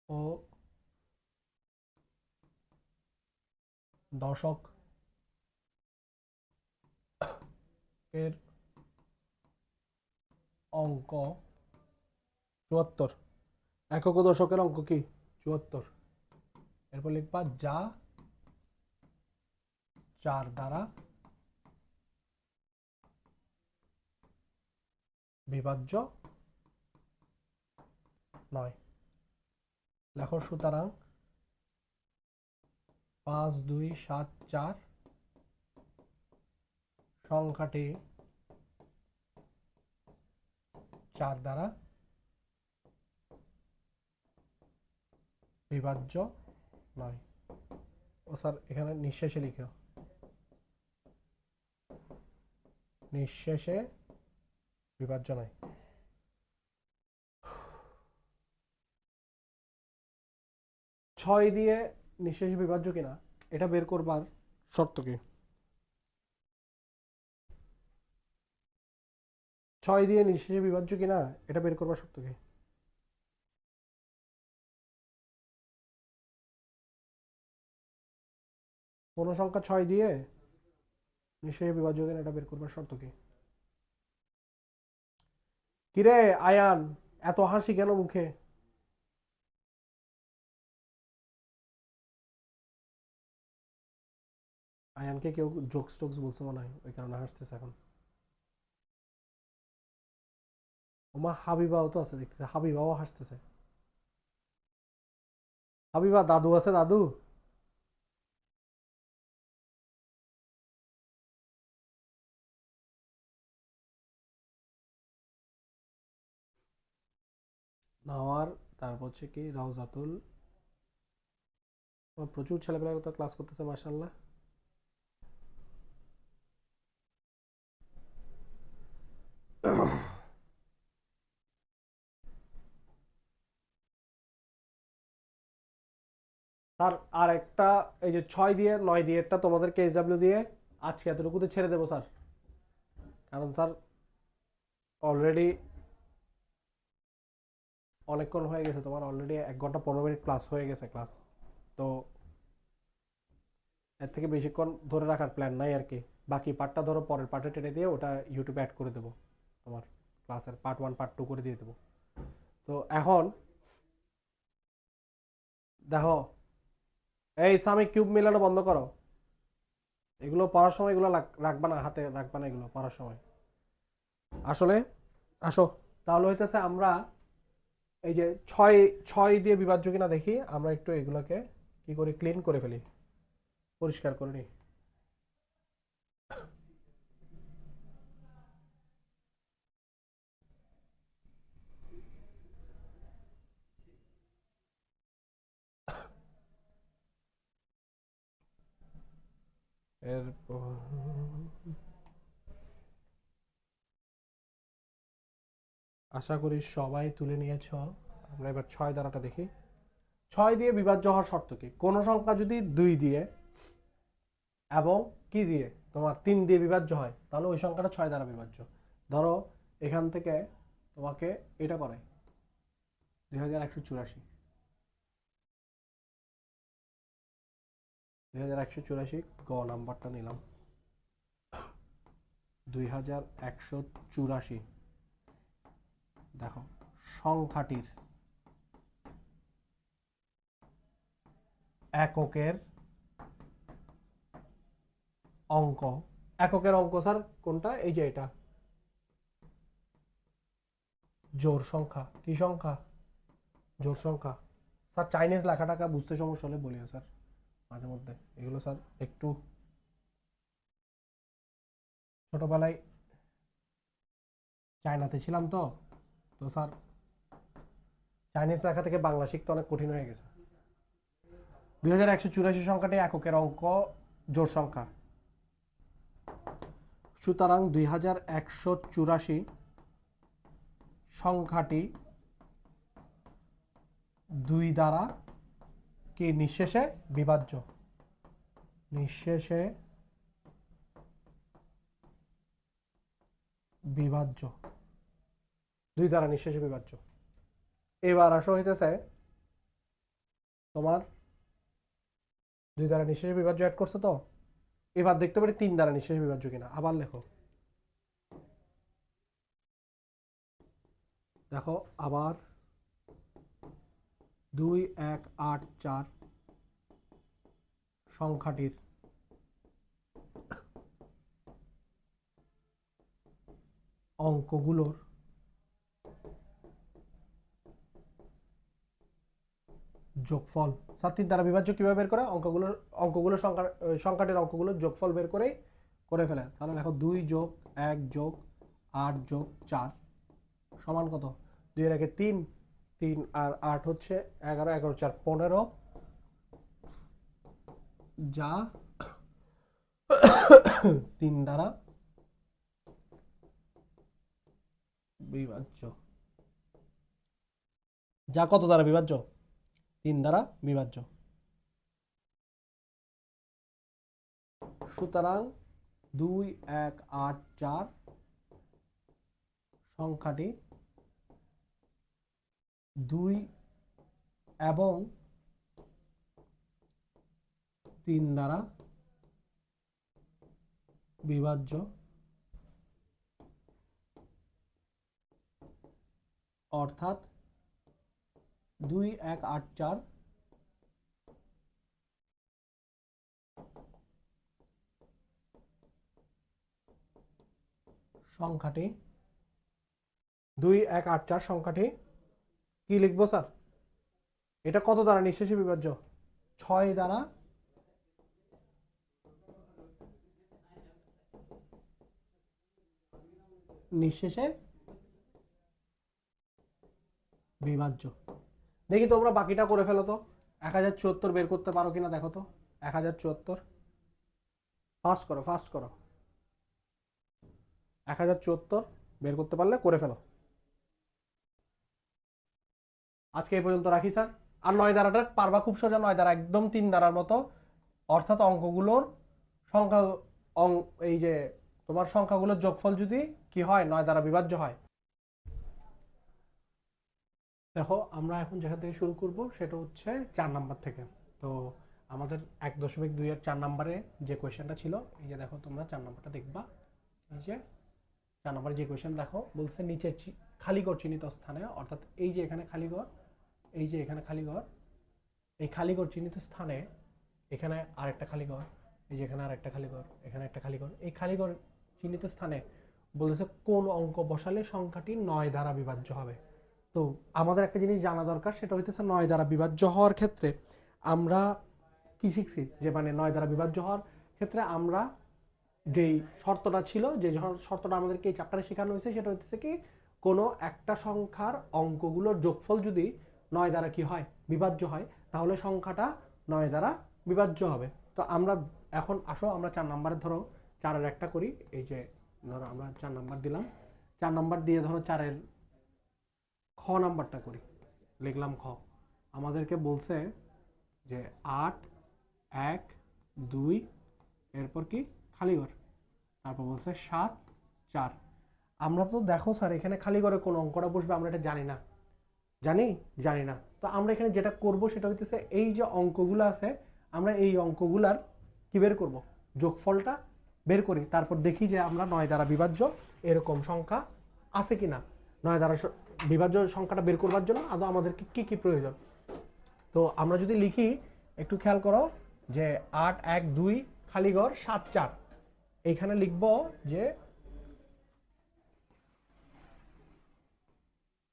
ও দশক এর অঙ্ক 74। একক ও দশকের অঙ্ক কি 74। এরপর লিখবা যা 4 দ্বারা বিভাজ্য নয়। লেখো সুতরাং 5274 সংখ্যাটি 4 দ্বারা বিভাজ্য নয়। ও স্যার এখানে নিঃশেষে লিখো, নিঃশেষে বিভাজ্য নয়। ছয় দিয়ে নিঃশেষে বিভাজ্য কিনা এটা বের করবার শর্ত কি? 6 দিয়ে নিঃশেষে বিভাজ্য কিনা এটা বের করবার শর্ত কি? কোন সংখ্যা 6 দিয়ে নিঃশেষে বিভাজ্য কিনা এটা বের করবার শর্ত কি? কিরে আয়ান, এত হাসি কেন মুখে? আয়ানকে কেউ জোকস টোকস বলছে মনে হয়, ওই কারণে হাসতেছে এখন। ওমা হাবিবাও তো আছে দেখতেছে, হাবিবাও হাসতেছে। হাবিবা দাদু আছে, দাদু। নাওয়ার, তারপর হচ্ছে কি রাউজাতুল। প্রচুর ছেলেপেলা তো ক্লাস করতেছে মাশাআল্লাহ। স্যার আর একটা এই যে 6 দিয়ে 9 দিয়ে একটা তোমাদেরকে এসডব্লিউ দিয়ে আজকে এতটুকুতে ছেড়ে দেবো স্যার, কারণ স্যার অলরেডি অনেকক্ষণ হয়ে গেছে, তোমার অলরেডি 1 ঘন্টা 15 মিনিট প্লাস হয়ে গেছে ক্লাস। তো এর থেকে বেশিক্ষণ ধরে রাখার প্ল্যান নাই আর কি। বাকি পার্টটা ধরো পরের পার্টে টেনে দিয়ে ওটা ইউটিউবে অ্যাড করে দেবো, তোমার ক্লাসের পার্ট 1 পার্ট 2 করে দিয়ে দেবো। তো এখন দেখো, এই সামি কিউব মেলানো বন্ধ করো। এগুলো পড়ার সময় এগুলো রাখবা না, হাতে রাখবা না এগুলো পড়ার সময়। আসলে আসো, তাহলে হইতেছে আমরা এই যে ছয় ছয় দিয়ে বিভাজ্য কিনা দেখি, আমরা একটু এগুলোকে কি করে ক্লিন করে ফেলি, পরিষ্কার করে নিই। এরপর আশা করি সবাই তুলে নিয়েছ। আমরা এবার 6 দ্বারাটা দেখি। 6 দিয়ে বিভাজ্য হওয়ার শর্ত কি? কোন সংখ্যা যদি 2 দিয়ে এবং কি দিয়ে তোমার 3 দিয়ে বিভাজ্য হয়, তাহলে ওই সংখ্যাটা 6 দ্বারা বিভাজ্য। ধরো এখান থেকে তোমাকে এটা করাই 2184, 2184 গ নাম্বারটা নিলাম। 2184 দেখো সংখ্যাটির এককের অঙ্ক, এককের অঙ্ক স্যার কোনটা? এই যে এটা জোড় সংখ্যা। কি সংখ্যা? জোড় সংখ্যা। স্যার চাইনিজ লেখাটাকে বুঝতে সমস্যা হলে বলিও স্যার মাঝে মধ্যে, এগুলো স্যার একটু ছোটবেলায় চায়নাতে ছিলাম তো তো স্যার চাইনিজ লেখা থেকে বাংলা শিখতে অনেক কঠিন হয়ে গেছে। 2184 সংখ্যাটি এককের অঙ্ক জোড় সংখ্যা। সুতরাং 2184 সংখ্যাটি 2 দ্বারা কি নিঃশেষে বিভাজ্য। নিঃশেষে বিভাজ্য, 2 দ্বারা নিঃশেষে বিভাজ্য। এবার আসো হইতেছে তোমার 2 দ্বারা নিঃশেষে বিভাজ্য অ্যাড করছো তো, এবার দেখতে পারি 3 দ্বারা নিঃশেষে বিভাজ্য কিনা। আবার লেখো, দেখো আবার 2184 সংখ্যাটির অঙ্কগুলোর যোগফল। স্যার 3 দ্বারা বিভাজ্য কিভাবে বের করে? অঙ্কগুলোর সংখ্যাটির অঙ্কগুলোর যোগফল বের করে ফেলে। তাহলে দেখো 2 যোগ 1 যোগ 8 যোগ 4 সমান কত? 2 এর আগে 3, 3 আর 8 হচ্ছে 11, 11 4 15, যা 3 দ্বারা বিভাজ্য। যা কত দ্বারা বিভাজ্য? 3 দ্বারা বিভাজ্য। সুতরাং 2184 সংখ্যাটি 2 এবং 3 দ্বারা বিভাজ্য, অর্থাৎ 2184 সংখ্যাটি 2184 সংখ্যাটি কি লিখবো স্যার? এটা কত দ্বারা নিঃশেষে বিভাজ্য? 6 দ্বারা নিঃশেষে বিভাজ্য। দেখি তোমরা বাকিটা করে ফেলো তো। 1074 বের করতে পারো কিনা দেখো তো। 1074 ফাস্ট করো। 1074 বের করতে পারলে করে ফেলো। আজকে এই পর্যন্ত রাখি স্যার। আর 9 দ্বারাটা পারবা খুব সোজা। 9 দ্বারা একদম 3 দ্বারার মতো, অর্থাৎ অঙ্কগুলোর সংখ্যা এই যে তোমার সংখ্যাগুলোর যোগফল যদি কি হয় 9 দ্বারা বিভাজ্য হয়। দেখো আমরা এখন যেখান থেকে শুরু করব সেটা হচ্ছে 4 নাম্বার থেকে। তো আমাদের 1.2 এর 4 নাম্বারে যে কোয়েশ্চেনটা ছিল, এই যে দেখো তোমরা 4 নাম্বারটা দেখবা। এই যে 4 নাম্বারে যে কোয়েশ্চেন দেখো বলছে নিচে খালি ঘর চিহ্নিত স্থানে, অর্থাৎ এই যে এখানে খালি ঘর, এই যে এখানে খালি ঘর, এই খালি ঘর চিহ্নিত স্থানে এখানে আরেকটা খালি ঘর, এই যে এখানে আরেকটা খালি ঘর, এখানে একটা খালি ঘর, এই খালি ঘর চিহ্নিত স্থানে বলতেছে কোন অঙ্ক বসালে সংখ্যাটি 9 দ্বারা বিভাজ্য হবে। তো আমাদের একটা জিনিস জানা দরকার, সেটা হইতেছে 9 দ্বারা বিভাজ্য হওয়ার ক্ষেত্রে আমরা কি শিখছি, যে মানে 9 দ্বারা বিভাজ্য হওয়ার ক্ষেত্রে আমরা যেই শর্তটা ছিল, যে শর্তটা আমাদেরকে এই চ্যাপ্টারে শেখানো হয়েছে, সেটা হচ্ছে কি কোনো একটা সংখ্যার অঙ্কগুলোর যোগফল যদি 9 দ্বারা কি হয় বিভাজ্য হয়, তাহলে সংখ্যাটা 9 দ্বারা বিভাজ্য হবে। তো আমরা এখন আসো আমরা 4 নাম্বারের ধরো 4-এর একটা করি। এই যে ধরো আমরা 4 নাম্বার দিলাম, 4 নাম্বার দিয়ে ধরো 4-এর খ নাম্বারটা করি। লিখলাম খ। আমাদেরকে বলছে যে 8 1 2 এরপর কি খালি ঘর, তারপর বলছে 7 4। আমরা তো দেখো স্যার এখানে খালি ঘরে কোন অঙ্কটা বসবে আমরা এটা জানি না। জানি না। তো আমরা এখানে যেটা করব সেটা হইতেছে এই যে অঙ্কগুলো আছে, আমরা এই অঙ্কগুলার কি বের করব, যোগফলটা বের করি, তারপর দেখি যে আমরা 9 দ্বারা বিভাজ্য এরকম সংখ্যা আছে কিনা। 9 দ্বারা বিভাজ্য সংখ্যাটা বের করবার জন্য আদৌ আমাদেরকে কি কি প্রয়োজন। তো আমরা যদি লিখি, একটু খেয়াল করো যে 8 1 2 খালি ঘর 7 4, এইখানে লিখব যে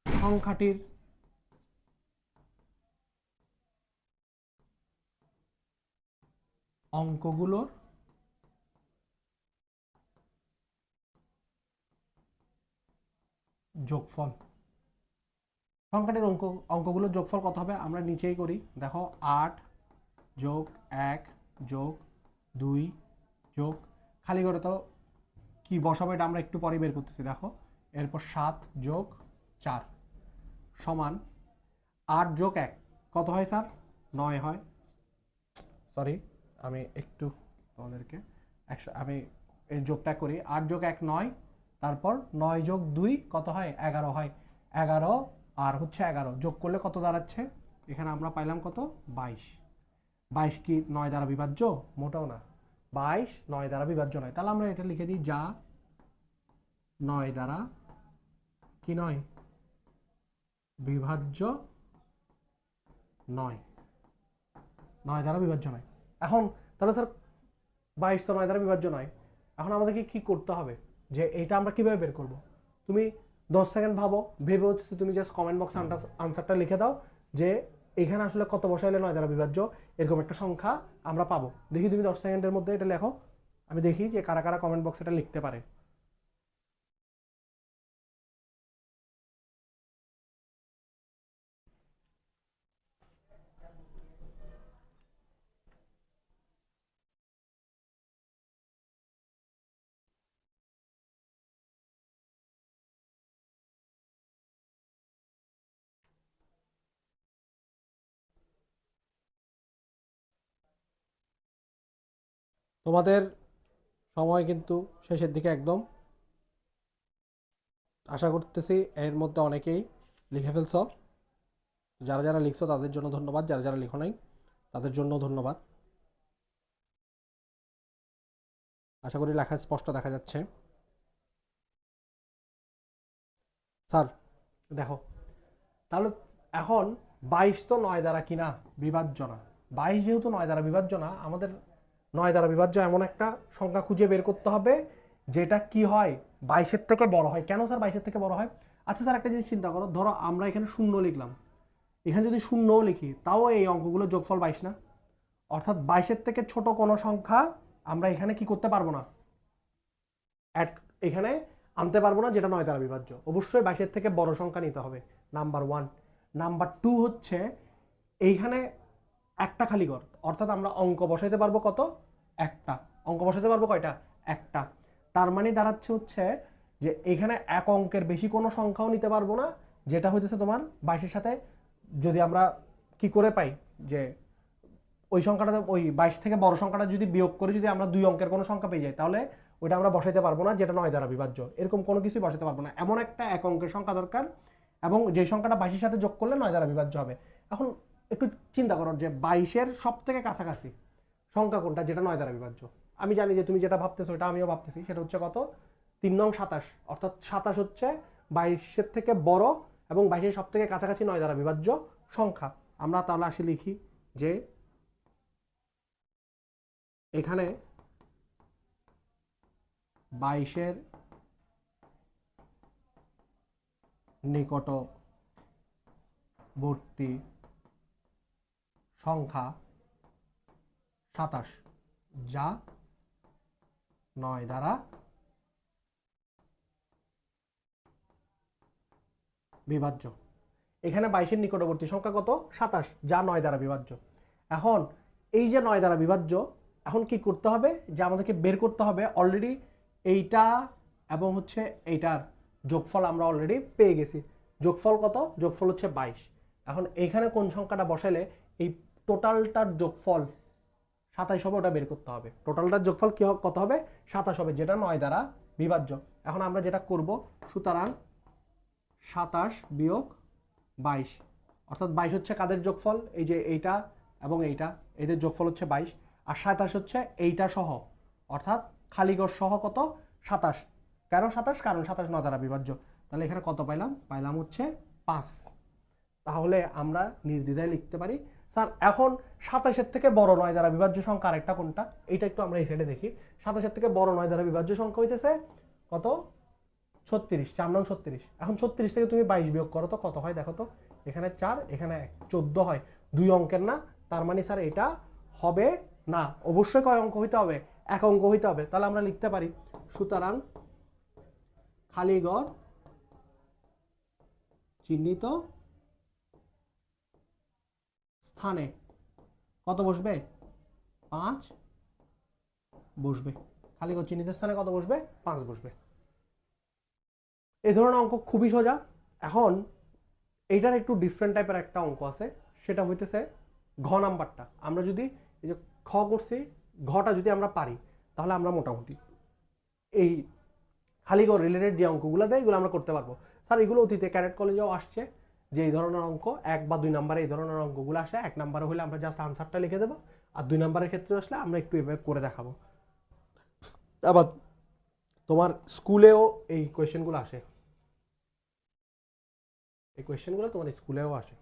সংখ্যাটির অঙ্কগুলোর যোগফল। সংখ্যাটির অঙ্কগুলোর যোগফল কত হবে আমরা নিচেই করি, দেখো 8 যোগ 1 যোগ 2 যোগ খালি ঘরে তো কি বসাবো এটা আমরা একটু পরে বের করতেছি, দেখো এরপর 7 যোগ 4 সমান 8 যোগ 1 কত হয় স্যার? 9 হয়। সরি, আমি একটু তোমাদেরকে আমি এর যোগটা করি। 8 যোগ 1 9, তারপর 9 যোগ 2 কত হয়? 11 হয়। 11 আর হচ্ছে 11 যোগ করলে কত দাঁড়াচ্ছে? এখানে আমরা পাইলাম কত? 22। 22 কি 9 দ্বারা বিভাজ্য? মোটেও না, 22 9 দ্বারা বিভাজ্য নয়। তাহলে আমরা এটা লিখে দিই, যা 9 দ্বারা কি নয়? বিভাজ্য নয়। 9 দ্বারা বিভাজ্য নয়। এখন তাহলে স্যার 22 তো 9 দ্বারা বিভাজ্য নয়, এখন আমাদেরকে কি করতে হবে যে এইটা আমরা কিভাবে বের করব? তুমি 10 সেকেন্ড ভাবো, ভেবে হচ্ছে তুমি জাস্ট কমেন্ট বক্সে আনসারটা লিখে দাও যে এখানে আসলে কত বসাইলে 9 দ্বারা বিভাজ্য এরকম একটা সংখ্যা আমরা পাবো। দেখি তুমি 10 সেকেন্ডের মধ্যে এটা লেখো, আমি দেখি যে কারা কারা কমেন্ট বক্সে এটা লিখতে পারে। তোমাদের সময় কিন্তু শেষের দিকে একদম, আশা করতেছি এর মধ্যে অনেকেই লিখে ফেলছ। যারা যারা লিখছো তাদের জন্য ধন্যবাদ, যারা যারা লিখো নাই তাদের জন্য ধন্যবাদ। আশা করি লেখা স্পষ্ট দেখা যাচ্ছে। স্যার দেখো, তাহলে এখন 22 তো 9 দ্বারা কিনা বিভাজ্য না। 22 যেহেতু 9 দ্বারা বিভাজ্য না, আমাদের 9 দ্বারা বিভাজ্য এমন একটা সংখ্যা খুঁজে বের করতে হবে যেটা কি হয়? 22-এর থেকে বড় হয়। কেন স্যার 22-এর থেকে বড় হয়? আচ্ছা স্যার একটা জিনিস চিন্তা করো, ধরো আমরা এখানে 0 লিখলাম, এখানে যদি 0ও লিখি তাও এই অঙ্কগুলোর যোগফল 22 না। অর্থাৎ 22-এর থেকে ছোট কোনো সংখ্যা আমরা এখানে কি করতে পারবো না, এখানে আনতে পারবো না যেটা 9 দ্বারা বিভাজ্য। অবশ্যই 22-এর থেকে বড় সংখ্যা নিতে হবে, নাম্বার 1। নাম্বার 2 হচ্ছে এইখানে একটা খালি ঘর, অর্থাৎ আমরা অঙ্ক বসাইতে পারবো কত? একটা। অঙ্ক বসাইতে পারবো কয়টা? একটা। তার মানে দাঁড়াচ্ছে হচ্ছে যে এখানে এক অঙ্কের বেশি কোনো সংখ্যাও নিতে পারবো না, যেটা হইতেছে তোমার 22-এর সাথে যদি আমরা কি করে পাই যে ওই সংখ্যাটা, ওই 22 থেকে বড় সংখ্যাটা যদি বিয়োগ করে যদি আমরা 2 অঙ্কের কোনো সংখ্যা পেয়ে যাই, তাহলে ওইটা আমরা বসাইতে পারবো না যেটা 9 দ্বারা বিভাজ্য। এরকম কোনো কিছুই বসাতে পারবো না, এমন একটা এক অঙ্কের সংখ্যা দরকার এবং যে সংখ্যাটা 22-এর সাথে যোগ করলে 9 দ্বারা বিভাজ্য হবে। এখন একটু চিন্তা করো যে 22-এর সব থেকে কাছাকাছি সংখ্যা কোনটা যেটা 9 দ্বারা বিভাজ্য? আমি জানি যে তুমি যেটা ভাবতেছো ওটা আমিও ভাবতেছি, সেটা হচ্ছে কত? 3 নং 27। অর্থাৎ 27 হচ্ছে 22-এর থেকে বড় এবং 22-এর সব থেকে কাছাকাছি 9 দ্বারা বিভাজ্য সংখ্যা। আমরা তাহলে আসি লিখি যে এখানে 22-এর নিকটবর্তী সংখ্যা 27, যা 9 দ্বারা বিভাজ্য। এখানে 22-এর নিকটবর্তী সংখ্যা কত? 27, যা 9 দ্বারা বিভাজ্য। এখন এই যে 9 দ্বারা বিভাজ্য, এখন কি করতে হবে যে আমাদেরকে বের করতে হবে অলরেডি এইটা এবং হচ্ছে এইটার যোগফল আমরা অলরেডি পেয়ে গেছি। যোগফল কত? যোগফল হচ্ছে 22। এখন এইখানে কোন সংখ্যাটা বসাইলে এই টোটালটার যোগফল 27 হবে ওটা বের করতে হবে। টোটালটার যোগফল কি কত হবে? 27 হবে, যেটা 9 দ্বারা বিভাজ্য। এখন আমরা যেটা করব, সুতরাং 27 বিয়োগ 22, অর্থাৎ 22 হচ্ছে কাদের যোগফল? এই যে এইটা এবং এইটা, এদের যোগফল হচ্ছে 22, আর 27 হচ্ছে এইটা সহ, অর্থাৎ খালি ঘর সহ কত 27। কেন 27? কারণ 27 9 দ্বারা বিভাজ্য। তাহলে এখানে কত পাইলাম? পাইলাম হচ্ছে 5। তাহলে আমরা নির্দ্বিধায় লিখতে পারি স্যার এখন 27-এর থেকে বড় 9 দ্বারা বিভাজ্য সংখ্যা আরেকটা কোনটা, এটা একটু আমরা এই সাইডে দেখি। 27-এর থেকে বড় 9 দ্বারা বিভাজ্য সংখ্যা হইতেছে কত? 36, 4 নং 36। এখন 36 থেকে তুমি 22 বিয়োগ করো তো কত হয় দেখো তো। এখানে 4, এখানে 1, 14 হয়। 2 অঙ্কের না, তার মানে স্যার এটা হবে না। অবশ্যই কয় অঙ্ক হইতে হবে? 1 অঙ্ক হইতে হবে। তাহলে আমরা লিখতে পারি সুতরাং খালি ঘর চিহ্নিত স্থানে কত বসবে? 5 বসবে। খালি ঘর চিহ্নিত স্থানে কত বসবে? 5 বসবে। এই ধরনের অঙ্ক খুবই সোজা। এখন এইটার একটু ডিফারেন্ট টাইপের একটা অঙ্ক আছে, সেটা হইতেছে ঘ নাম্বারটা। আমরা যদি এই যে খ করছি, ঘটা যদি আমরা পারি তাহলে আমরা মোটামুটি এই খালি ঘর রিলেটেড যে অঙ্কগুলো দেয় এগুলো আমরা করতে পারবো। স্যার এগুলো অতীতে ক্যাডেট কলেজেও আসছে, যে এই ধরনের অঙ্ক 1 বা 2 নাম্বারে এই ধরনের অঙ্কগুলো আসে। 1 নাম্বারে হলে আমরা জাস্ট আনসারটা লিখে দেবো, আর 2 নাম্বারের ক্ষেত্রে আসলে আমরা একটু এভাবে করে দেখাবো। আবার তোমার স্কুলেও এই কোয়েশ্চেনগুলো আসে, এই কোয়েশ্চেনগুলো তোমার স্কুলেও আসে।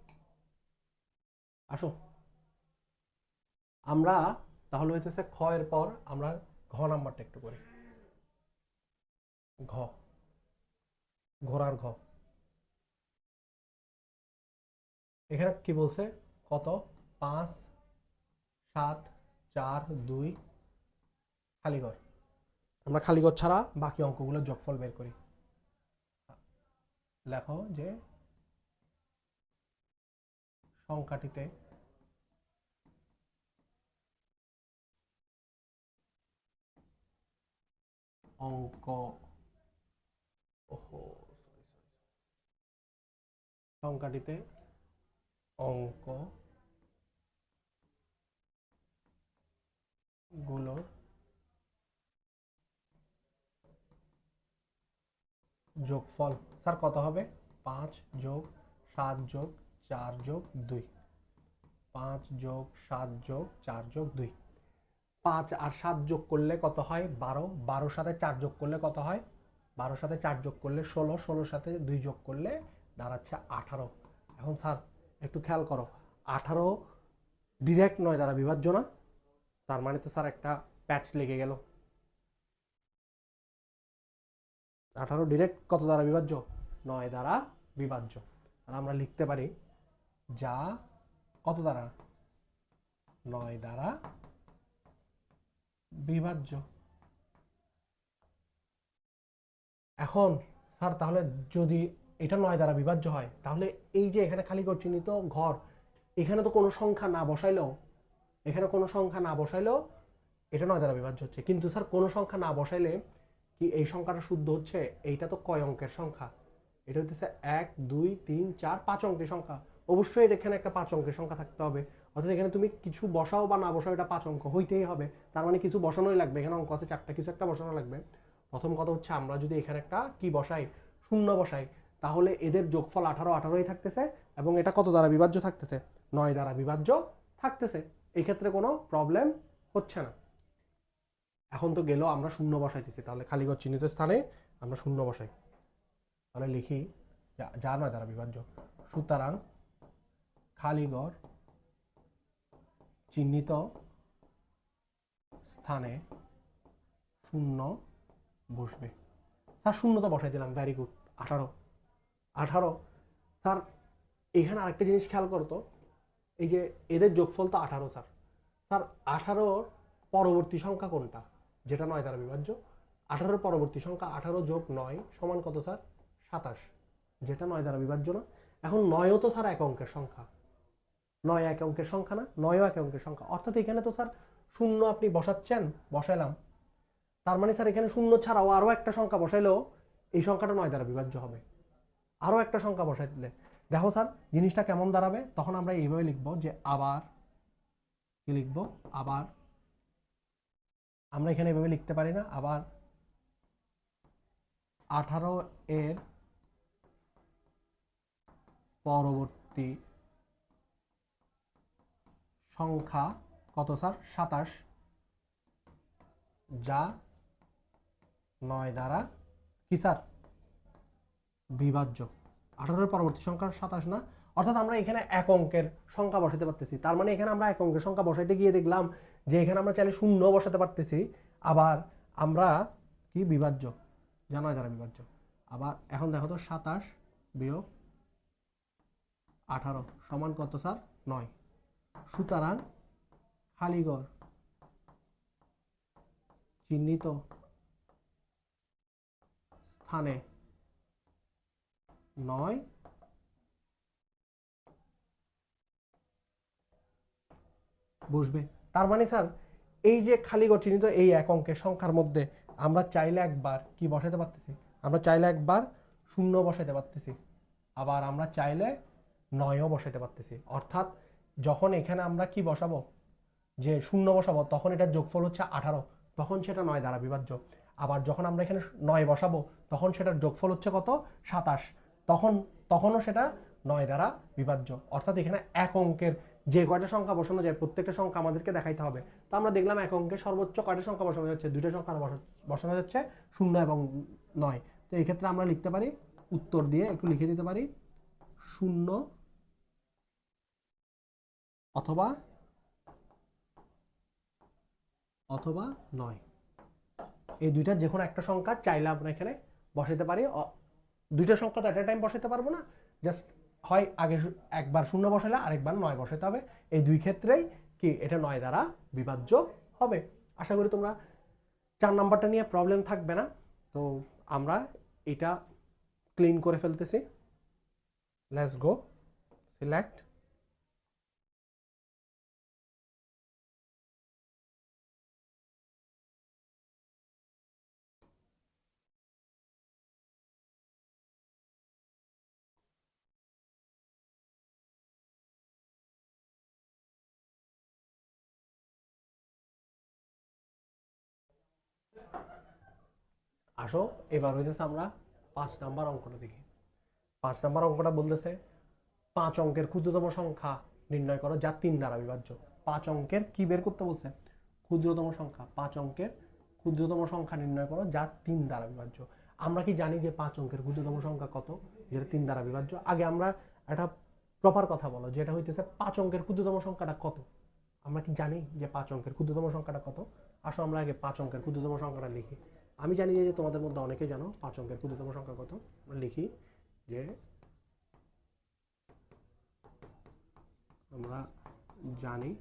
আসো আমরা তাহলে হইতেছে খ এর পর আমরা ঘ নাম্বারটা একটু করি। ঘ, ঘোড়ার ঘ। এখানে কি বলছে? কত? 5 7 4 2 খালি ঘর। আমরা খালি ঘর ছাড়া বাকি অঙ্কগুলো যোগফল বের করি। লেখো যে সংখ্যাটিতে অঙ্ক সংখ্যাটিতে অঙ্ক গুলোর যোগফল স্যার কত হবে? 5 যোগ 7 যোগ 4 যোগ 2। 5 যোগ 7 যোগ 4 যোগ 2। 5 আর 7 যোগ করলে কত হয়? 12। 12 সাথে 4 যোগ করলে কত হয়? 12 সাথে 4 যোগ করলে 16। 16 সাথে 2 যোগ করলে দাঁড়াচ্ছে 18। এখন স্যার একটু খেয়াল করো, 18 ডিরেক্ট 9 দ্বারা বিভাজ্য না? তার মানে তো স্যার একটা প্যাচ লেগে গেল। 18 ডিরেক্ট কত দ্বারা বিভাজ্য? 9 দ্বারা বিভাজ্য। আর আমরা লিখতে পারি যা কত দ্বারা? 9 দ্বারা বিভাজ্য। এখন স্যার তাহলে যদি এটা 9 দ্বারা বিভাজ্য হয়, তাহলে এই যে এখানে খালি ঘর চিহ্নিত ঘর, এখানে তো কোনো সংখ্যা না বসাইলেও, এখানে কোনো সংখ্যা না বসাইলেও এটা 9 দ্বারা বিভাজ্য হচ্ছে। কিন্তু স্যার কোনো সংখ্যা না বসাইলে কি এই সংখ্যাটা শুদ্ধ হচ্ছে? এইটা তো কয় অঙ্কের সংখ্যা? এটা হচ্ছে 1 2 3 4 5 অঙ্কের সংখ্যা। অবশ্যই এখানে একটা 5 অঙ্কের সংখ্যা থাকতে হবে। অর্থাৎ এখানে তুমি কিছু বসাও বা না বসাও এটা 5 অঙ্ক হইতেই হবে। তার মানে কিছু বসানোই লাগবে। এখানে অঙ্ক আছে 4টা, কিছু একটা বসানো লাগবে। প্রথম কথা হচ্ছে আমরা যদি এখানে একটা কি বসাই? শূন্য বসাই, তাহলে এদের যোগফল 18 18ই থাকতেছে, এবং এটা কত দ্বারা বিভাজ্য থাকতেছে? 9 দ্বারা বিভাজ্য থাকতেছে। এই ক্ষেত্রে কোনো প্রবলেম হচ্ছে না। এখন তো গেল, আমরা শূন্য বসাইতেছি, তাহলে খালি ঘর চিহ্নিত স্থানে আমরা শূন্য বসাই। তাহলে লিখি যা 9 দ্বারা বিভাজ্য। সুতরাং খালি ঘর চিহ্নিত স্থানে শূন্য বসবে। স্যার শূন্য তো বসাই দিলাম, ভেরি গুড। 18 18। স্যার এখানে আরেকটা জিনিস খেয়াল করতো, এই যে এদের যোগফল তো 18 স্যার। স্যার 18 পরবর্তী সংখ্যা কোনটা যেটা 9 দ্বারা বিভাজ্য? 18 পরবর্তী সংখ্যা 18 যোগ 9 সমান কত স্যার? 27, যেটা 9 দ্বারা বিভাজ্য না? এখন 9ও তো স্যার এক অঙ্কের সংখ্যা। 9 এক অঙ্কের সংখ্যা না? 9ও এক অঙ্কের সংখ্যা। অর্থাৎ এখানে তো স্যার শূন্য আপনি বসাচ্ছেন, বসাইলাম, তার মানে স্যার এখানে শূন্য ছাড়াও আরও একটা সংখ্যা বসাইলেও এই সংখ্যাটা 9 দ্বারা বিভাজ্য হবে। আরও একটা সংখ্যা বসাই দিলে দেখো স্যার জিনিসটা কেমন দাঁড়াবে। তখন আমরা এইভাবে লিখবো যে আবার কি লিখবো? আবার আমরা এখানে এভাবে লিখতে পারি না? আবার 18 এর পরবর্তী সংখ্যা কত স্যার? 27, যা 9 দ্বারা কি স্যার বিভাজ্য। 18 পরবর্তী সংখ্যা 27 না, অর্থাৎ আমরা এখানে এক অঙ্কের সংখ্যা বসাতে পারতেছি। তার মানে এখানে আমরা এক অঙ্কের সংখ্যা বসাইতে গিয়ে দেখলাম যে এখানে আমরা চাইলে শূন্য বসাতে পারতেছি, আবার আমরা কি বিভাজ্য, যা 9 দ্বারা বিভাজ্য। আবার এখন দেখো তো 27 বিয়োগ 18 সমান কত স্যার 9। সুতরাং খালিঘর চিহ্নিত স্থানে 9 বসবে। তার মানে স্যার এই যে খালিঘর চিহ্নিত এই এক অঙ্কের সংখ্যার মধ্যে আমরা চাইলে একবার কি বসাতে পারতেছি, আমরা চাইলে একবার শূন্য বসাতে পারতেছি, আবার আমরা চাইলে 9ও বসাতে পারতেছি। অর্থাৎ যখন এখানে আমরা কি বসাবো, যে শূন্য বসাবো, তখন এটার যোগফল হচ্ছে 18, তখন সেটা 9 দ্বারা বিভাজ্য। আবার যখন আমরা এখানে 9 বসাবো, তখন সেটার যোগফল হচ্ছে কত 27, তখনও সেটা 9 দ্বারা বিভাজ্য। অর্থাৎ এখানে এক অঙ্কের যে কয়টা সংখ্যা বসানো যায় প্রত্যেকটা সংখ্যা আমাদেরকে দেখাইতে হবে। তো আমরা দেখলাম এক অঙ্কে সর্বোচ্চ কয়টা সংখ্যা বসানো যাচ্ছে, দুইটা সংখ্যা বসানো যাচ্ছে 0 এবং 9। তো এই ক্ষেত্রে আমরা লিখতে পারি, উত্তর দিয়ে একটু লিখে দিতে পারি 0 অথবা 9, এই দুইটার যে কোনো একটা সংখ্যা চাইলে আমরা এখানে বসাতে পারি। দুইটা সংখ্যা তো এট এ টাইম বসাতে পারবো না, জাস্ট হয় আগে একবার 0 বসালে আরেকবার 9 বসাতে হবে। এই দুই ক্ষেত্রেই কি এটা 9 দ্বারা বিভাজ্য হবে। আশা করি তোমরা 4 নাম্বারটা নিয়ে প্রবলেম থাকবে না। তো আমরা এটা ক্লিন করে ফেলতেছি। Let's go, select. আসো এবার হইতেছে আমরা 5 নাম্বার অঙ্কটা দেখি। 5 নাম্বার অঙ্কটা বলতেছে 5 অঙ্কের ক্ষুদ্রতম সংখ্যা নির্ণয় করো যা 3 দ্বারা বিভাজ্য। 5 অঙ্কের কি বের করতে বলছে, ক্ষুদ্রতম সংখ্যা। 5 অঙ্কের ক্ষুদ্রতম সংখ্যা নির্ণয় করো যা 3 দ্বারা বিভাজ্য। আমরা কি জানি যে 5 অঙ্কের ক্ষুদ্রতম সংখ্যা কত, যেটা 3 দ্বারা বিভাজ্য? আগে আমরা একটা প্রপার কথা বলো, যেটা হইতেছে 5 অঙ্কের ক্ষুদ্রতম সংখ্যাটা কত। আমরা কি জানি যে 5 অঙ্কের ক্ষুদ্রতম সংখ্যাটা কত? আসো আমরা আগে 5 অঙ্কের ক্ষুদ্রতম সংখ্যাটা লিখি। আমি জানি যে তোমাদের মধ্যে অনেকে জানো 5 অঙ্কের ক্ষুদ্রতম সংখ্যা কত। আমরা লিখি যে আমরা জানি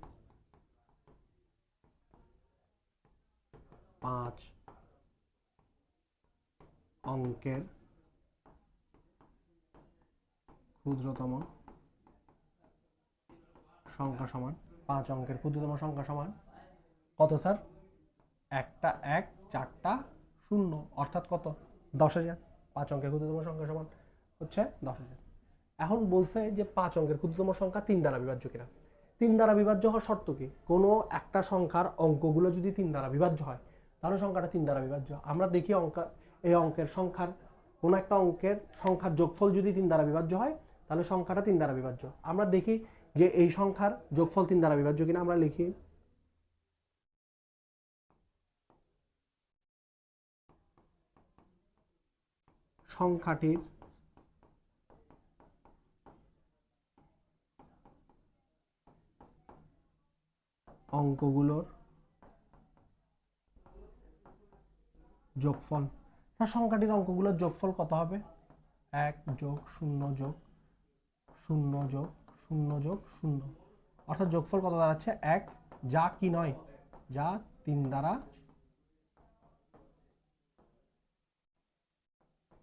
5 অঙ্কের ক্ষুদ্রতম সংখ্যা সমান, 5 অঙ্কের ক্ষুদ্রতম সংখ্যা সমান কত স্যার? একটা 1 4টা 0, অর্থাৎ কত 10,000। 5 অঙ্কের ক্ষুদ্রতম সংখ্যা সমান হচ্ছে 10,000। এখন বলছে যে 5 অঙ্কের ক্ষুদ্রতম সংখ্যা 3 দ্বারা বিভাজ্য কিনা। 3 দ্বারা বিভাজ্য হওয়ার শর্ত কি? কোনো একটা সংখ্যার অঙ্কগুলো যদি 3 দ্বারা বিভাজ্য হয় তাহলে সংখ্যাটা 3 দ্বারা বিভাজ্য। আমরা দেখি এই অঙ্কের সংখ্যার কোনো একটা অঙ্কের সংখ্যার যোগফল যদি 3 দ্বারা বিভাজ্য হয় তাহলে সংখ্যাটা 3 দ্বারা বিভাজ্য। আমরা দেখি যে এই সংখ্যার যোগফল 3 দ্বারা বিভাজ্য কিনা। আমরা লিখি সংখ্যাটির অঙ্কগুলোর যোগফল। স্যার সংখ্যাটির অঙ্কগুলোর যোগফল কত হবে? 1 যোগ 0 যোগ 0 যোগ 0 যোগ 0, অর্থাৎ যোগফল কত দাঁড়াচ্ছে 1, যা কি নয়, যা 3 দ্বারা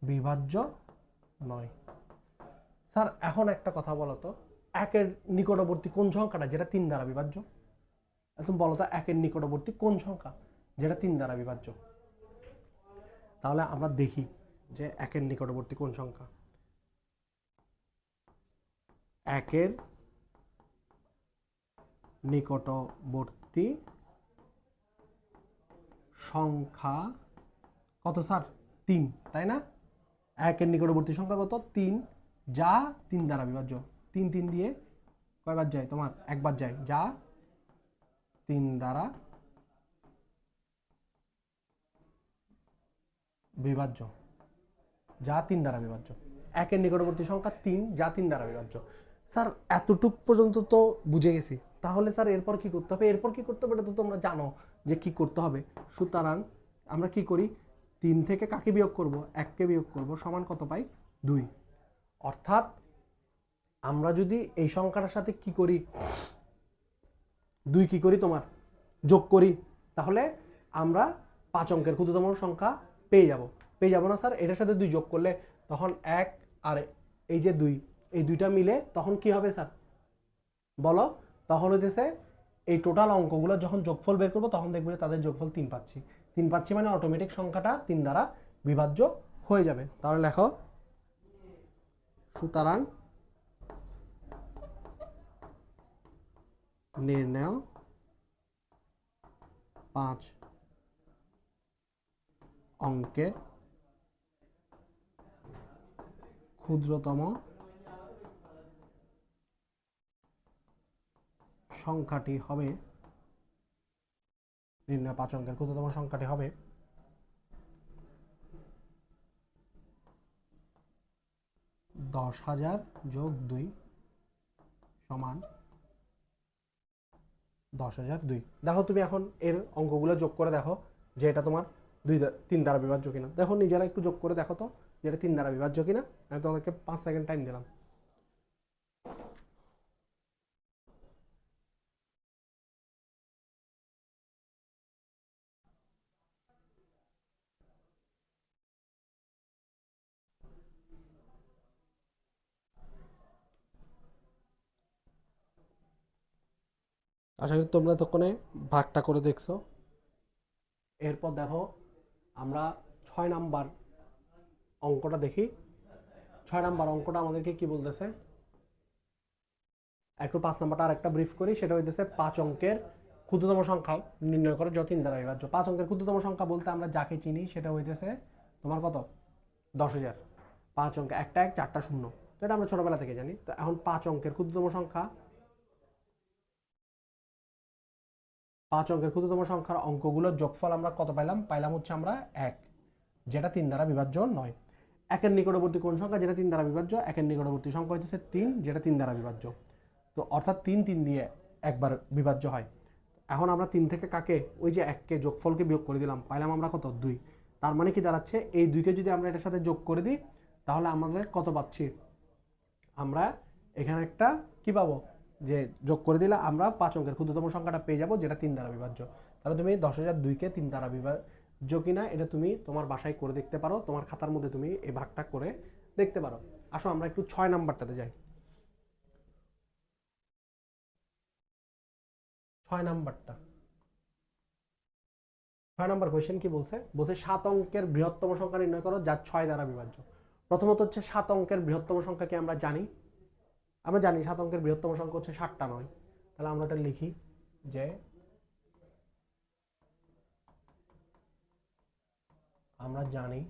বিভাজ্য নয়। স্যার এখন একটা কথা বলো তো, 1-এর নিকটবর্তী কোন সংখ্যাটা যেটা 3 দ্বারা বিভাজ্য? এখন বলো তো 1-এর নিকটবর্তী কোন সংখ্যা যেটা 3 দ্বারা বিভাজ্য? তাহলে আমরা দেখি যে 1-এর নিকটবর্তী কোন সংখ্যা। 1-এর নিকটবর্তী সংখ্যা কত স্যার? 3, তাই না? 1-এর নিকটবর্তী সংখ্যা কত? 3, যা 3 দ্বারা বিভাজ্য। 3 3 দিয়ে কয়বার যায়? তোমার একবার যায়, যা 3 দ্বারা বিভাজ্য, যা 3 দ্বারা বিভাজ্য। একের নিকটবর্তী সংখ্যা 3 যা 3 দ্বারা বিভাজ্য। স্যার এতটুক পর্যন্ত তো বুঝে গেছি, তাহলে স্যার এরপর কি করতে হবে? এরপর কি করতে হবে এটা তো তোমরা জানো যে কি করতে হবে। সুতরাং আমরা কি করি, 3 থেকে কাকে বিয়োগ করব? 1কে বিয়োগ করব, সমান কত পাই? 2। অর্থাৎ আমরা যদি এই সংখ্যাটার সাথে কি করি, 2 কি করি তোমার যোগ করি, তাহলে আমরা 5 অঙ্কের ক্ষুদ্রতম সংখ্যা পেয়ে যাব না স্যার? এটার সাথে 2 যোগ করলে তখন 1 আর এই যে 2, এই দুইটা মিলে তখন কি হবে স্যার বলো? তখন হইতেছে এই টোটাল অঙ্কগুলো যখন যোগফল বের করবো তখন দেখবো যে তাদের যোগফল 3 পাচ্ছি। 3 পাচ্ছি মানে অটোমেটিক সংখ্যাটা 3 দ্বারা বিভাজ্য হয়ে যাবে। তাহলে লেখো, সুতরাং নির্ণয় 5 অঙ্কের ক্ষুদ্রতম সংখ্যাটি হবে, নির্ণয় 5 অঙ্কের ক্ষুদ্রতম সংখ্যাটি হবে 10,000 যোগ 2 সমান 10,002। দেখো তুমি এখন এর অঙ্কগুলো যোগ করে দেখো যে এটা তোমার 3 দ্বারা বিভাজ্য কিনা। দেখো নিজেরা একটু যোগ করে দেখো তো যে এটা 3 দ্বারা বিভাজ্য কিনা। আমি তোমাদেরকে 5 সেকেন্ড টাইম দিলাম। আশা করি তোমরা তখনই ভাগটা করে দেখছো। এরপর দেখো আমরা 6 নাম্বার অঙ্কটা দেখি। 6 নাম্বার অঙ্কটা আমাদেরকে কি বলতেছে, একটু 5 নাম্বারটা আর একটা ব্রিফ করি। সেটা হইতেছে 5 অঙ্কের ক্ষুদ্রতম সংখ্যা নির্ণয় করো যত 3 দ্বারা বিভাজ্য। 5 অঙ্কের ক্ষুদ্রতম সংখ্যা বলতে আমরা যাকে চিনি সেটা হইতেছে তোমার কত? 10,000। 5 অঙ্ক, একটা 1 4টা 0, তো এটা আমরা ছোটবেলা থেকে জানি। তো এখন 5 অঙ্কের ক্ষুদ্রতম সংখ্যা, 5 অঙ্কের ক্ষুদ্রতম সংখ্যার অঙ্কগুলোর যোগফল আমরা কত পাইলাম হচ্ছে আমরা 1, যেটা 3 দ্বারা বিভাজ্য নয়। একের নিকটবর্তী কোন সংখ্যা যেটা 3 দ্বারা বিভাজ্য? একের নিকটবর্তী সংখ্যা হচ্ছে 3, যেটা 3 দ্বারা বিভাজ্য। তো অর্থাৎ 3 দিয়ে একবার বিভাজ্য হয়। এখন আমরা 3 থেকে কাকে, ওই যে 1কে যোগফলকে বিয়োগ করে দিলাম, পাইলাম আমরা কত? 2। তার মানে কি দাঁড়াচ্ছে, এই 2কে যদি আমরা এটার সাথে যোগ করে দিই তাহলে আমাদের কত পাচ্ছি? আমরা এখানে একটা কি পাবো, যে যোগ করে দিলে আমরা 5 অঙ্কের ক্ষুদ্রতম সংখ্যাটা পেয়ে যাব যেটা 3 দ্বারা বিভাজ্য। তাহলে তুমি 10,002কে 3 দ্বারা বিভাজ্য কিনা এটা তুমি তোমার বাসায় করে দেখতে পারো, তোমার খাতার মধ্যে তুমি এই ভাগটা করে দেখতে পারো। আসো আমরা একটু 6 নাম্বারটাতে যাই। 6 নাম্বারটা, 6 নাম্বার কোয়েশ্চেন কি বলছে? বলছে 7 অঙ্কের বৃহত্তম সংখ্যা নির্ণয় করো যা 6 দ্বারা বিভাজ্য। প্রথমত হচ্ছে 7 অঙ্কের বৃহত্তম সংখ্যাকে আমরা জানি 7 অঙ্কের বৃহত্তম সংখ্যা হচ্ছে 7টা 9। তাহলে আমরা এটা লিখি যে আমরা জানি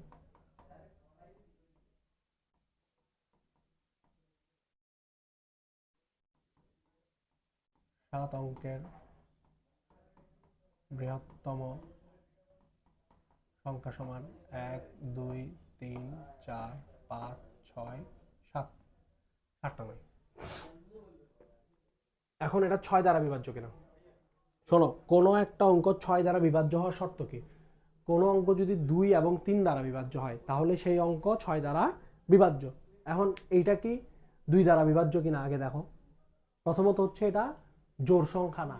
7 অঙ্কের বৃহত্তম সংখ্যা সমান 1 2 3 4 5 6 7, 7টা 9। এখন এটা 6 দ্বারা বিভাজ্য কিনা শোনো, কোনো একটা অঙ্ক 6 দ্বারা বিভাজ্য হওয়ার শর্ত কি? কোনো অঙ্ক যদি 2 এবং 3 দ্বারা বিভাজ্য হয় তাহলে সেই অঙ্ক 6 দ্বারা বিভাজ্য। এখন এইটা কি 2 দ্বারা বিভাজ্য কিনা আগে দেখো। প্রথমত হচ্ছে এটা জোড় সংখ্যা না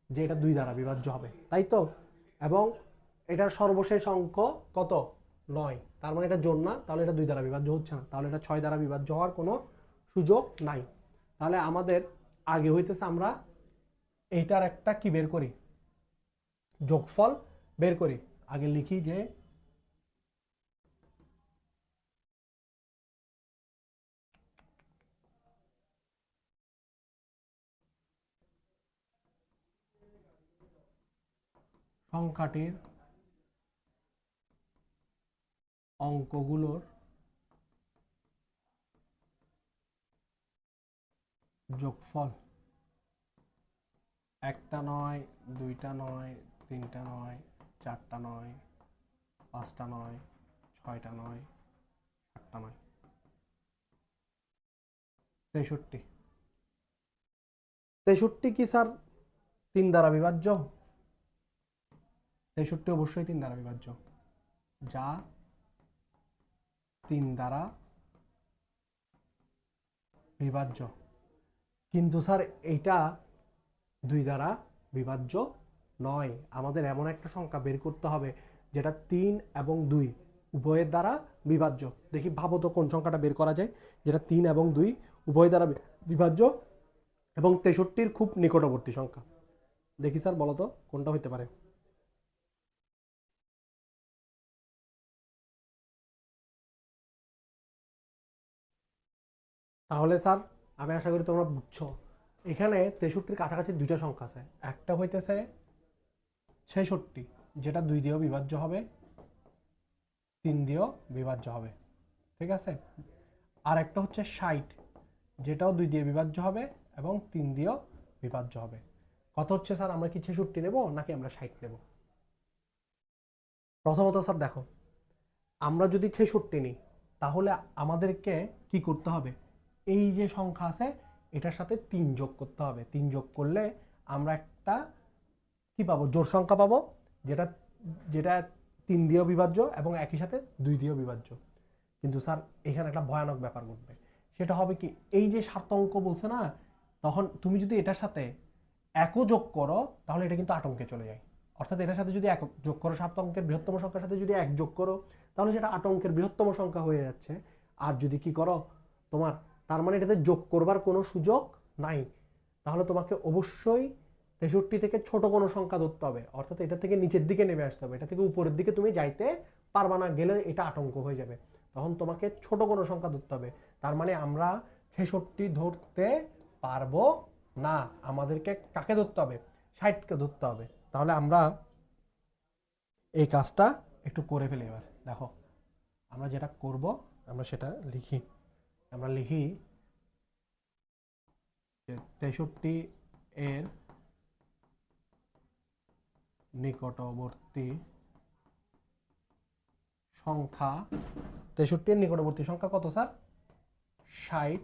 যে এটা 2 দ্বারা বিভাজ্য হবে, তাই তো? এবং এটার সর্বশেষ অঙ্ক কত? 9। তার মানে এটা জোড় না, তাহলে এটা 2 দ্বারা বিভাজ্য হচ্ছে না, তাহলে এটা 6 দ্বারা বিভাজ্য হওয়ার কোনো সুযোগ নাই। তাহলে আমাদের আগে হইতেছে আমরা এইটার একটা কি বের করি, যোগফল বের করি। আগে লিখি যে সংখ্যাটির অঙ্কগুলোর যোগফল 1টা 9, 2টা 9, 3টা 9, 4টা 9, 5টা 9, 6টা 9, 8টা 9, 63। 63 কি স্যার 3 দ্বারা বিভাজ্য? 63 অবশ্যই 3 দ্বারা বিভাজ্য, যা 3 দ্বারা বিভাজ্য। কিন্তু স্যার এইটা 2 দ্বারা বিভাজ্য নয়। আমাদের এমন একটা সংখ্যা বের করতে হবে যেটা 3 এবং 2 উভয়ের দ্বারা বিভাজ্য। দেখি ভাবো তো কোন সংখ্যাটা বের করা যায় যেটা 3 এবং 2 উভয় দ্বারা বিভাজ্য এবং 63-র খুব নিকটবর্তী সংখ্যা। দেখি স্যার বলো তো কোনটা হতে পারে। তাহলে স্যার আমি আশা করি তোমরা বুঝছো, এখানে 63-র কাছাকাছি দুইটা সংখ্যা আছে। একটা হইতেছে 66 যেটা 2 দিয়েও বিভাজ্য হবে, 3 দিয়েও বিভাজ্য হবে, ঠিক আছে। আর একটা হচ্ছে 60 যেটাও 2 দিয়ে বিভাজ্য হবে এবং 3 দিয়েও বিভাজ্য হবে। কত হচ্ছে স্যার, আমরা কি 66 নেব নাকি আমরা 60 নেব? প্রথমত স্যার দেখো, আমরা যদি 66 নিই তাহলে আমাদেরকে কি করতে হবে, এই যে সংখ্যা আছে এটার সাথে 3 যোগ করতে হবে। 3 যোগ করলে আমরা একটা কি পাবো, জোড় সংখ্যা পাবো, যেটা যেটা 3 দিয়েও বিভাজ্য এবং একই সাথে 2 দিয়েও বিভাজ্য। কিন্তু স্যার এখানে একটা ভয়ানক ব্যাপার ঘটবে, সেটা হবে কি, এই যে 7 অঙ্ক বলছে না, তখন তুমি যদি এটার সাথে একও যোগ করো তাহলে এটা কিন্তু 8 অঙ্কে চলে যায়। অর্থাৎ এটার সাথে যদি এক যোগ করো, 7 অঙ্কের বৃহত্তম সংখ্যার সাথে যদি 1 যোগ করো তাহলে সেটা 8 অঙ্কের বৃহত্তম সংখ্যা হয়ে যাচ্ছে। আর যদি কি করো তোমার, তার মানে এটাতে যোগ করবার কোনো সুযোগ নাই। তাহলে তোমাকে অবশ্যই 63 থেকে ছোট কোনো সংখ্যা ধরতে হবে, অর্থাৎ এটা থেকে নিচের দিকে নেমে আসতে হবে। এটা থেকে উপরের দিকে তুমি যাইতে পারবা না, গেলে এটা 8 অঙ্ক হয়ে যাবে। তখন তোমাকে ছোট কোনো সংখ্যা ধরতে হবে। তার মানে আমরা 66 ধরতে পারবো না, আমাদেরকে কাকে ধরতে হবে, 60কে ধরতে হবে। তাহলে আমরা এই কাজটা একটু করে ফেলি। এবার দেখো আমরা যেটা করব, আমরা সেটা লিখি। আমরা লিখি যে 63 এর নিকটবর্তী সংখ্যা, 63 এর নিকটবর্তী সংখ্যা কত স্যার, 60,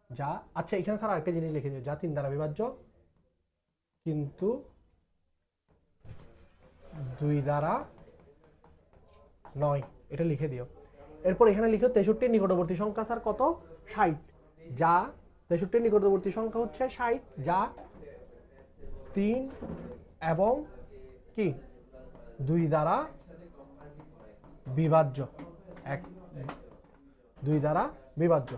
যা, আচ্ছা এখানে স্যার আরেকটা জিনিস লিখে দিও, যা 3 দ্বারা বিভাজ্য কিন্তু 2 দ্বারা নয়, এটা লিখে দিও। এরপর এখানে লিখো 63 এর নিকটবর্তী সংখ্যা স্যার কত, 60, যা 63 এর নিকটবর্তী সংখ্যা হচ্ছে 60, যা 3 এবং কি 2 দ্বারা বিভাজ্য, 2 দ্বারা বিভাজ্য।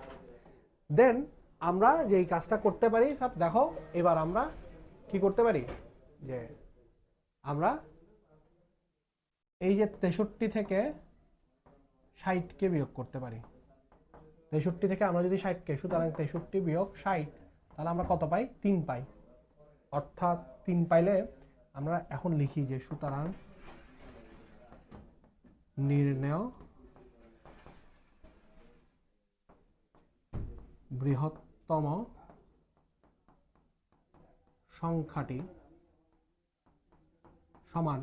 দেন আমরা যে কাজটা করতে পারি স্যার, দেখো এবার আমরা কি করতে পারি, যে আমরা এই যে 63 থেকে 60কে বিয়োগ করতে পারি। 63 থেকে আমরা যদি 60কে, সুতরাং 63 বিয়োগ 60, তাহলে আমরা কত পাই, 3 পাই। অর্থাৎ 3 পাইলে আমরা এখন লিখি যে সুতরাং নির্ণেয় বৃহত্তম সংখ্যাটি সমান,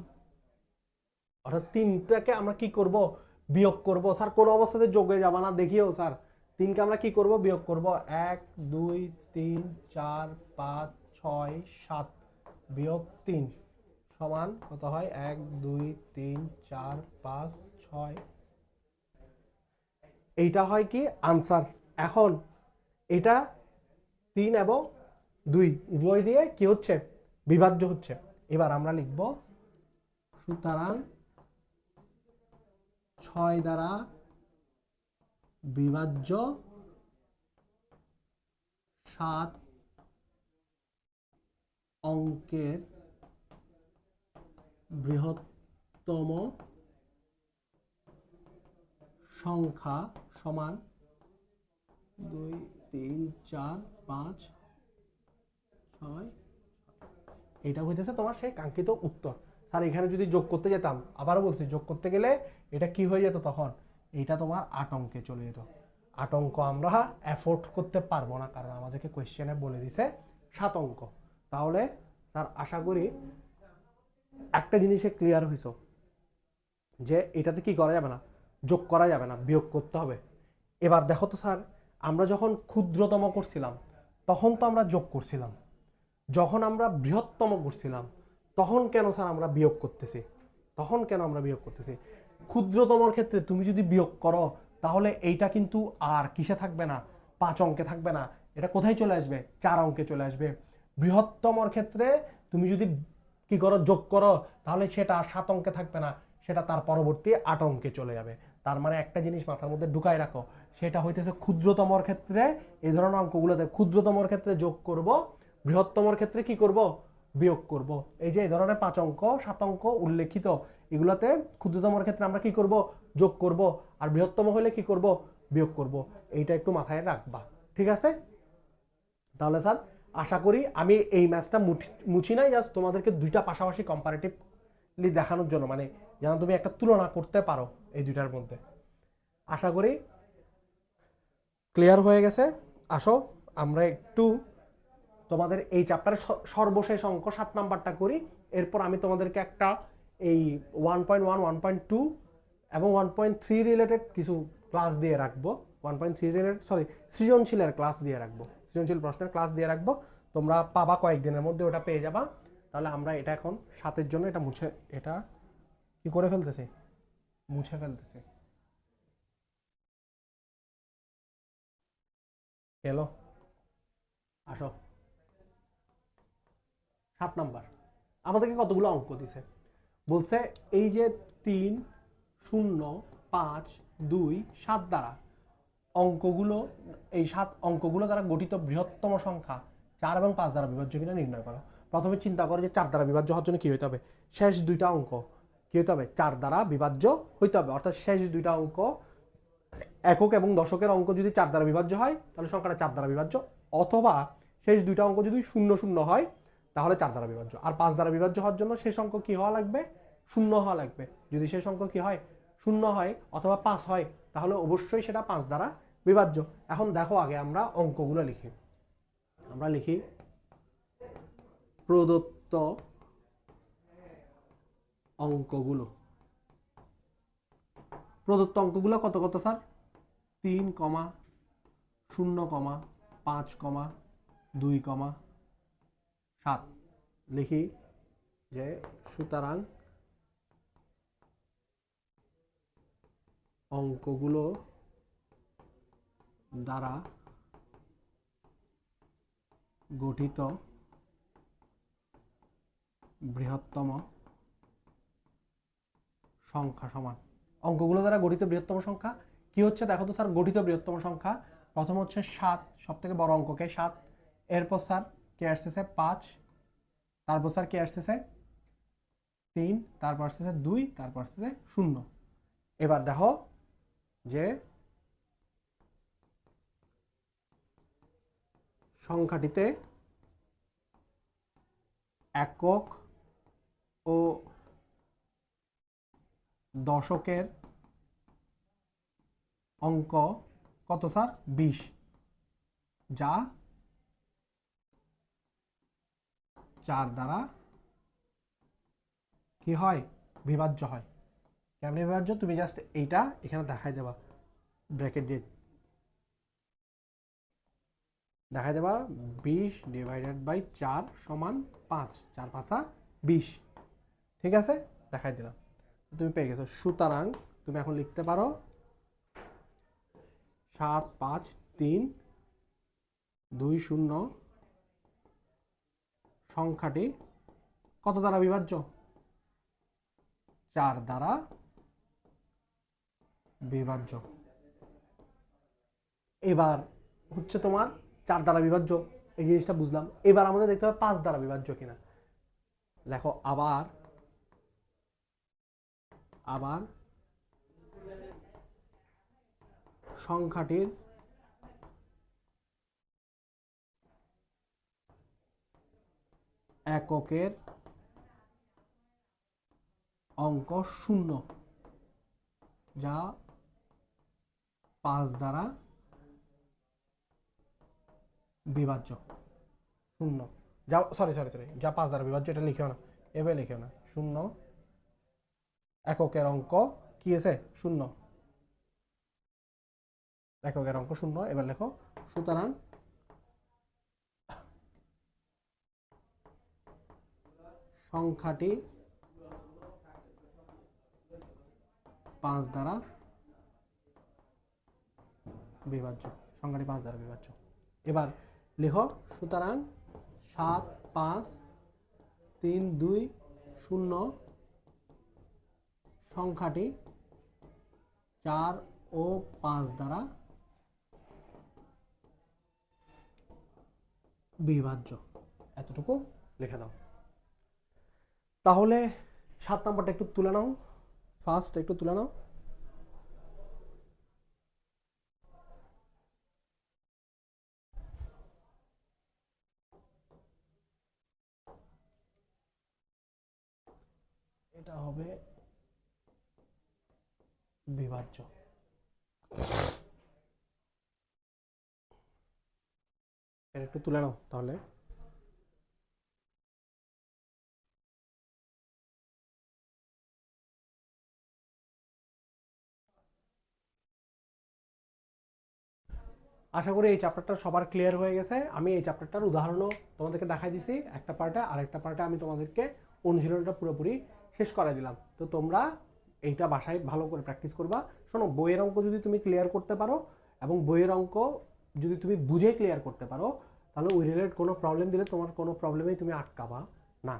অর্থাৎ 3টাকে আমরা কি করব, বিয়োগ করব। স্যার কোনো অবস্থাতে যোগে যাবে না, দেখিও স্যার 3কে আমরা কি করব, বিয়োগ করব। 1 2 3 4 5 6 7 বিয়োগ 3 সমান কত হয়, 1 2 3 4 5 6, এইটা হয় কি আনসার। এখন এটা 3 এবং 2 উভয় দিয়ে কি হচ্ছে, বিভাজ্য হচ্ছে। এবার আমরা লিখব সুতরাং 6 দ্বারা বিভাজ্য 7 অঙ্কের বৃহত্তম সংখ্যা সমান 2 3 4 5 6। এটা হইতেছে তোমার সেই কাঙ্ক্ষিত উত্তর। স্যার এখানে যদি যোগ করতে যেতাম, আবারও বলছি, যোগ করতে গেলে এটা কি হয়ে যেত, তখন এটা তোমার 8 অঙ্কে চলে যেত। 8 অঙ্ক আমরা অ্যাফোর্ড করতে পারবো না, কারণ আমাদেরকে কোয়েশ্চেনে বলে দিছে 7 অঙ্ক। তাহলে স্যার আশা করি একটা জিনিসে ক্লিয়ার হইছো যে এটাতে কি করা যাবে না, যোগ করা যাবে না, বিয়োগ করতে হবে। এবার দেখো তো স্যার, আমরা যখন ক্ষুদ্রতম করছিলাম তখন তো আমরা যোগ করছিলাম, যখন আমরা বৃহত্তম করছিলাম তখন কেন স্যার আমরা বিয়োগ করতেছি? তখন কেন আমরা বিয়োগ করতেছি? ক্ষুদ্রতমর ক্ষেত্রে তুমি যদি বিয়োগ করো তাহলে এইটা কিন্তু আর কিসে থাকবে না, 5 অঙ্কে থাকবে না, এটা কোথায় চলে আসবে, 4 অঙ্কে চলে আসবে। বৃহত্তমর ক্ষেত্রে তুমি যদি কি করো, যোগ করো, তাহলে সেটা আর 7 অঙ্কে থাকবে না, সেটা তার পরবর্তী 8 অঙ্কে চলে যাবে। তার মানে একটা জিনিস মাথার মধ্যে ঢুকাই রাখো, সেটা হইতেছে ক্ষুদ্রতমর ক্ষেত্রে এই ধরনের অঙ্কগুলোতে ক্ষুদ্রতমর ক্ষেত্রে যোগ করব, বৃহত্তমর ক্ষেত্রে কি করব, বিয়োগ করব। এই যে এই ধরনের 5 অঙ্ক 7 অঙ্ক উল্লেখিত, এগুলাতে ক্ষুদ্রতমর ক্ষেত্রে আমরা কি করব, যোগ করব, আর বৃহত্তম হলে কি করব, বিয়োগ করব। এইটা একটু মাথায় রাখবা, ঠিক আছে? তাহলে স্যার আশা করি আমি এই ম্যাচটা মুছি নাই, জাস্ট তোমাদেরকে দুইটা পাশাপাশি কম্পারেটিভলি দেখানোর জন্য, মানে যেন তুমি একটা তুলনা করতে পারো এই দুইটার মধ্যে। আশা করি ক্লিয়ার হয়ে গেছে। আসো আমরা একটু তোমাদের এই চ্যাপ্টারের সর্বশেষ অঙ্ক 7 নাম্বারটা করি, এরপর আমি তোমাদেরকে একটা এই 1.1, 1.2 এবং 1.3 রিলেটেড কিছু ক্লাস দিয়ে রাখবো। 1.3 রিলেটেড, সরি, সৃজনশীলের ক্লাস দিয়ে রাখবো, সৃজনশীল প্রশ্নের ক্লাস দিয়ে রাখবো। তোমরা পাবা কয়েকদিনের মধ্যে, ওটা পেয়ে যাবা। তাহলে আমরা এটা এখন 7-এর জন্য এটা মুছে, এটা কি করে ফেলতেছি, মুছে ফেলতেছি। এলো, আসো 7 নাম্বার। আমাদেরকে কতগুলো অঙ্ক দিছে বলছে, এই যে 3, 0, 5, 2, 7 দ্বারা অঙ্কগুলো, এই 7 অঙ্কগুলো দ্বারা গঠিত বৃহত্তম সংখ্যা 4 এবং 5 দ্বারা বিভাজ্য কিনা নির্ণয় করো। প্রথমে চিন্তা করো যে 4 দ্বারা বিভাজ্য হওয়ার জন্য কি হইতে হবে, শেষ দুইটা অঙ্ক কি হইতে হবে, 4 দ্বারা বিভাজ্য হইতে হবে। অর্থাৎ শেষ দুইটা অঙ্ক, একক এবং দশকের অঙ্ক যদি 4 দ্বারা বিভাজ্য হয় তাহলে সংখ্যাটা 4 দ্বারা বিভাজ্য, অথবা শেষ দুইটা অঙ্ক যদি 0, 0 হয় তাহলে 4 দ্বারা বিভাজ্য। আর 5 দ্বারা বিভাজ্য হওয়ার জন্য শেষ অঙ্ক কি হওয়া লাগবে, 0 হওয়া লাগবে। যদি শেষ অঙ্ক কি হয়, 0 হয় অথবা 5 হয়, তাহলে অবশ্যই সেটা 5 দ্বারা বিভাজ্য। এখন দেখো আগে আমরা অঙ্কগুলো লিখি। আমরা লিখি প্রদত্ত অঙ্কগুলো। প্রদত্ত অঙ্কগুলো কত কত স্যার, 3, 0, 5, 2, 7। লিখি যে সুতরাং অঙ্কগুলো দ্বারা গঠিত বৃহত্তম সংখ্যা সমান। অঙ্কগুলো দ্বারা গঠিত বৃহত্তম সংখ্যা কি হচ্ছে দেখো তো স্যার, গঠিত বৃহত্তম সংখ্যা প্রথম হচ্ছে 7, সব থেকে বড় অঙ্ককে 7, এরপর স্যার কে আসতেছে 5, তারপর স্যার কে আসতেছে 3, তারপর আসতেছে 2, তারপর আসতেছে 0। এবার দেখো যে সংখ্যাটিতে একক ও দশকের অঙ্ক কত স্যার, 20, যা 4 দ্বারা কি হয়, বিভাজ্য হয়। কেমনে বিভাজ্য, তুমি জাস্ট এইটা এখানে দেখাই দেবা, ব্র্যাকেট দিয়ে দেখাই দেবা, 20 ডিভাইডেড বাই 4 সমান 5, 4 5 20। ঠিক আছে, দেখাই দিলাম, তুমি পেয়ে গেছো। সুতরাং তুমি এখন লিখতে পারো 7, 5, 3, 2, 0 সংখ্যাটি কত দ্বারা বিভাজ্য, 4 দ্বারা বিভাজ্য। এবার হচ্ছে তোমার 4 দ্বারা বিভাজ্য, এই জিনিসটা বুঝলাম। এবার আমাদের দেখতে হবে 5 দ্বারা বিভাজ্য কিনা। দেখো আবার সংখ্যাটির এককের অঙ্ক 0, যা 5 দ্বারা বিভাজ্য। 0 যা, সরি, যা 5 দ্বারা বিভাজ্য, এটা লিখেও না, এভাবে লিখেও না। 0 এককের অঙ্ক কি আছে, 0। এককের অঙ্ক শূন্য। এবার লেখো সুতরাং সংখ্যাটি 5 দ্বারা বিভাজ্য। সংখ্যাটি 5 দ্বারা বিভাজ্য। এবার লেখো সুতরাং 7, 5, 3, 2, 0 সংখ্যাটি 4 ও 5 দ্বারা বিভাজ্য। এতটুকু লিখে দাও। তাহলে 7 নম্বরটা একটু তুলে নাও, ফার্স্ট একটু তুলে নাও। এটা হবে বিভাজ্য। এটা একটু তুলে নাও তাহলে। আশা করি এই চ্যাপ্টারটা সবার ক্লিয়ার হয়ে গেছে। আমি এই চ্যাপ্টারটার উদাহরণও তোমাদেরকে দেখাই দিছি একটা পার্টে, আর একটা পার্টে আমি তোমাদেরকে অনুশীলনটা পুরোপুরি শেষ করে দিলাম। তো তোমরা এইটা বাসায় ভালো করে প্র্যাকটিস করবা। শোনো, বইয়ের অঙ্ক যদি তুমি ক্লিয়ার করতে পারো এবং বইয়ের অঙ্ক যদি তুমি বুঝে ক্লিয়ার করতে পারো, তাহলে ওই রিলেটেড কোনো প্রবলেম দিলে তোমার কোনো প্রবলেমেই তুমি আটকাবা না।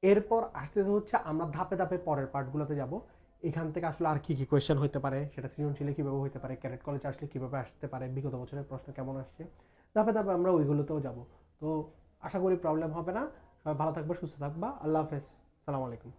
এরপর আসতেছে হচ্ছে আমরা ধাপে ধাপে পরের পার্টগুলোতে যাব। এখান থেকে আসলে আর কি কি কোয়েশ্চেন হতে পারে, সেটা সৃজনশীলে কীভাবে হতে পারে, ক্যাডেট কলেজে আসলে কীভাবে আসতে পারে, বিগত বছরের প্রশ্ন কেমন আসছে, ধাপে ধাপে আমরা ওইগুলোতেও যাব। তো আশা করি প্রবলেম হবে না। সবাই ভালো থাকবে, সুস্থ থাকবা। আল্লাহ হাফেজ, সালাম আলাইকুম।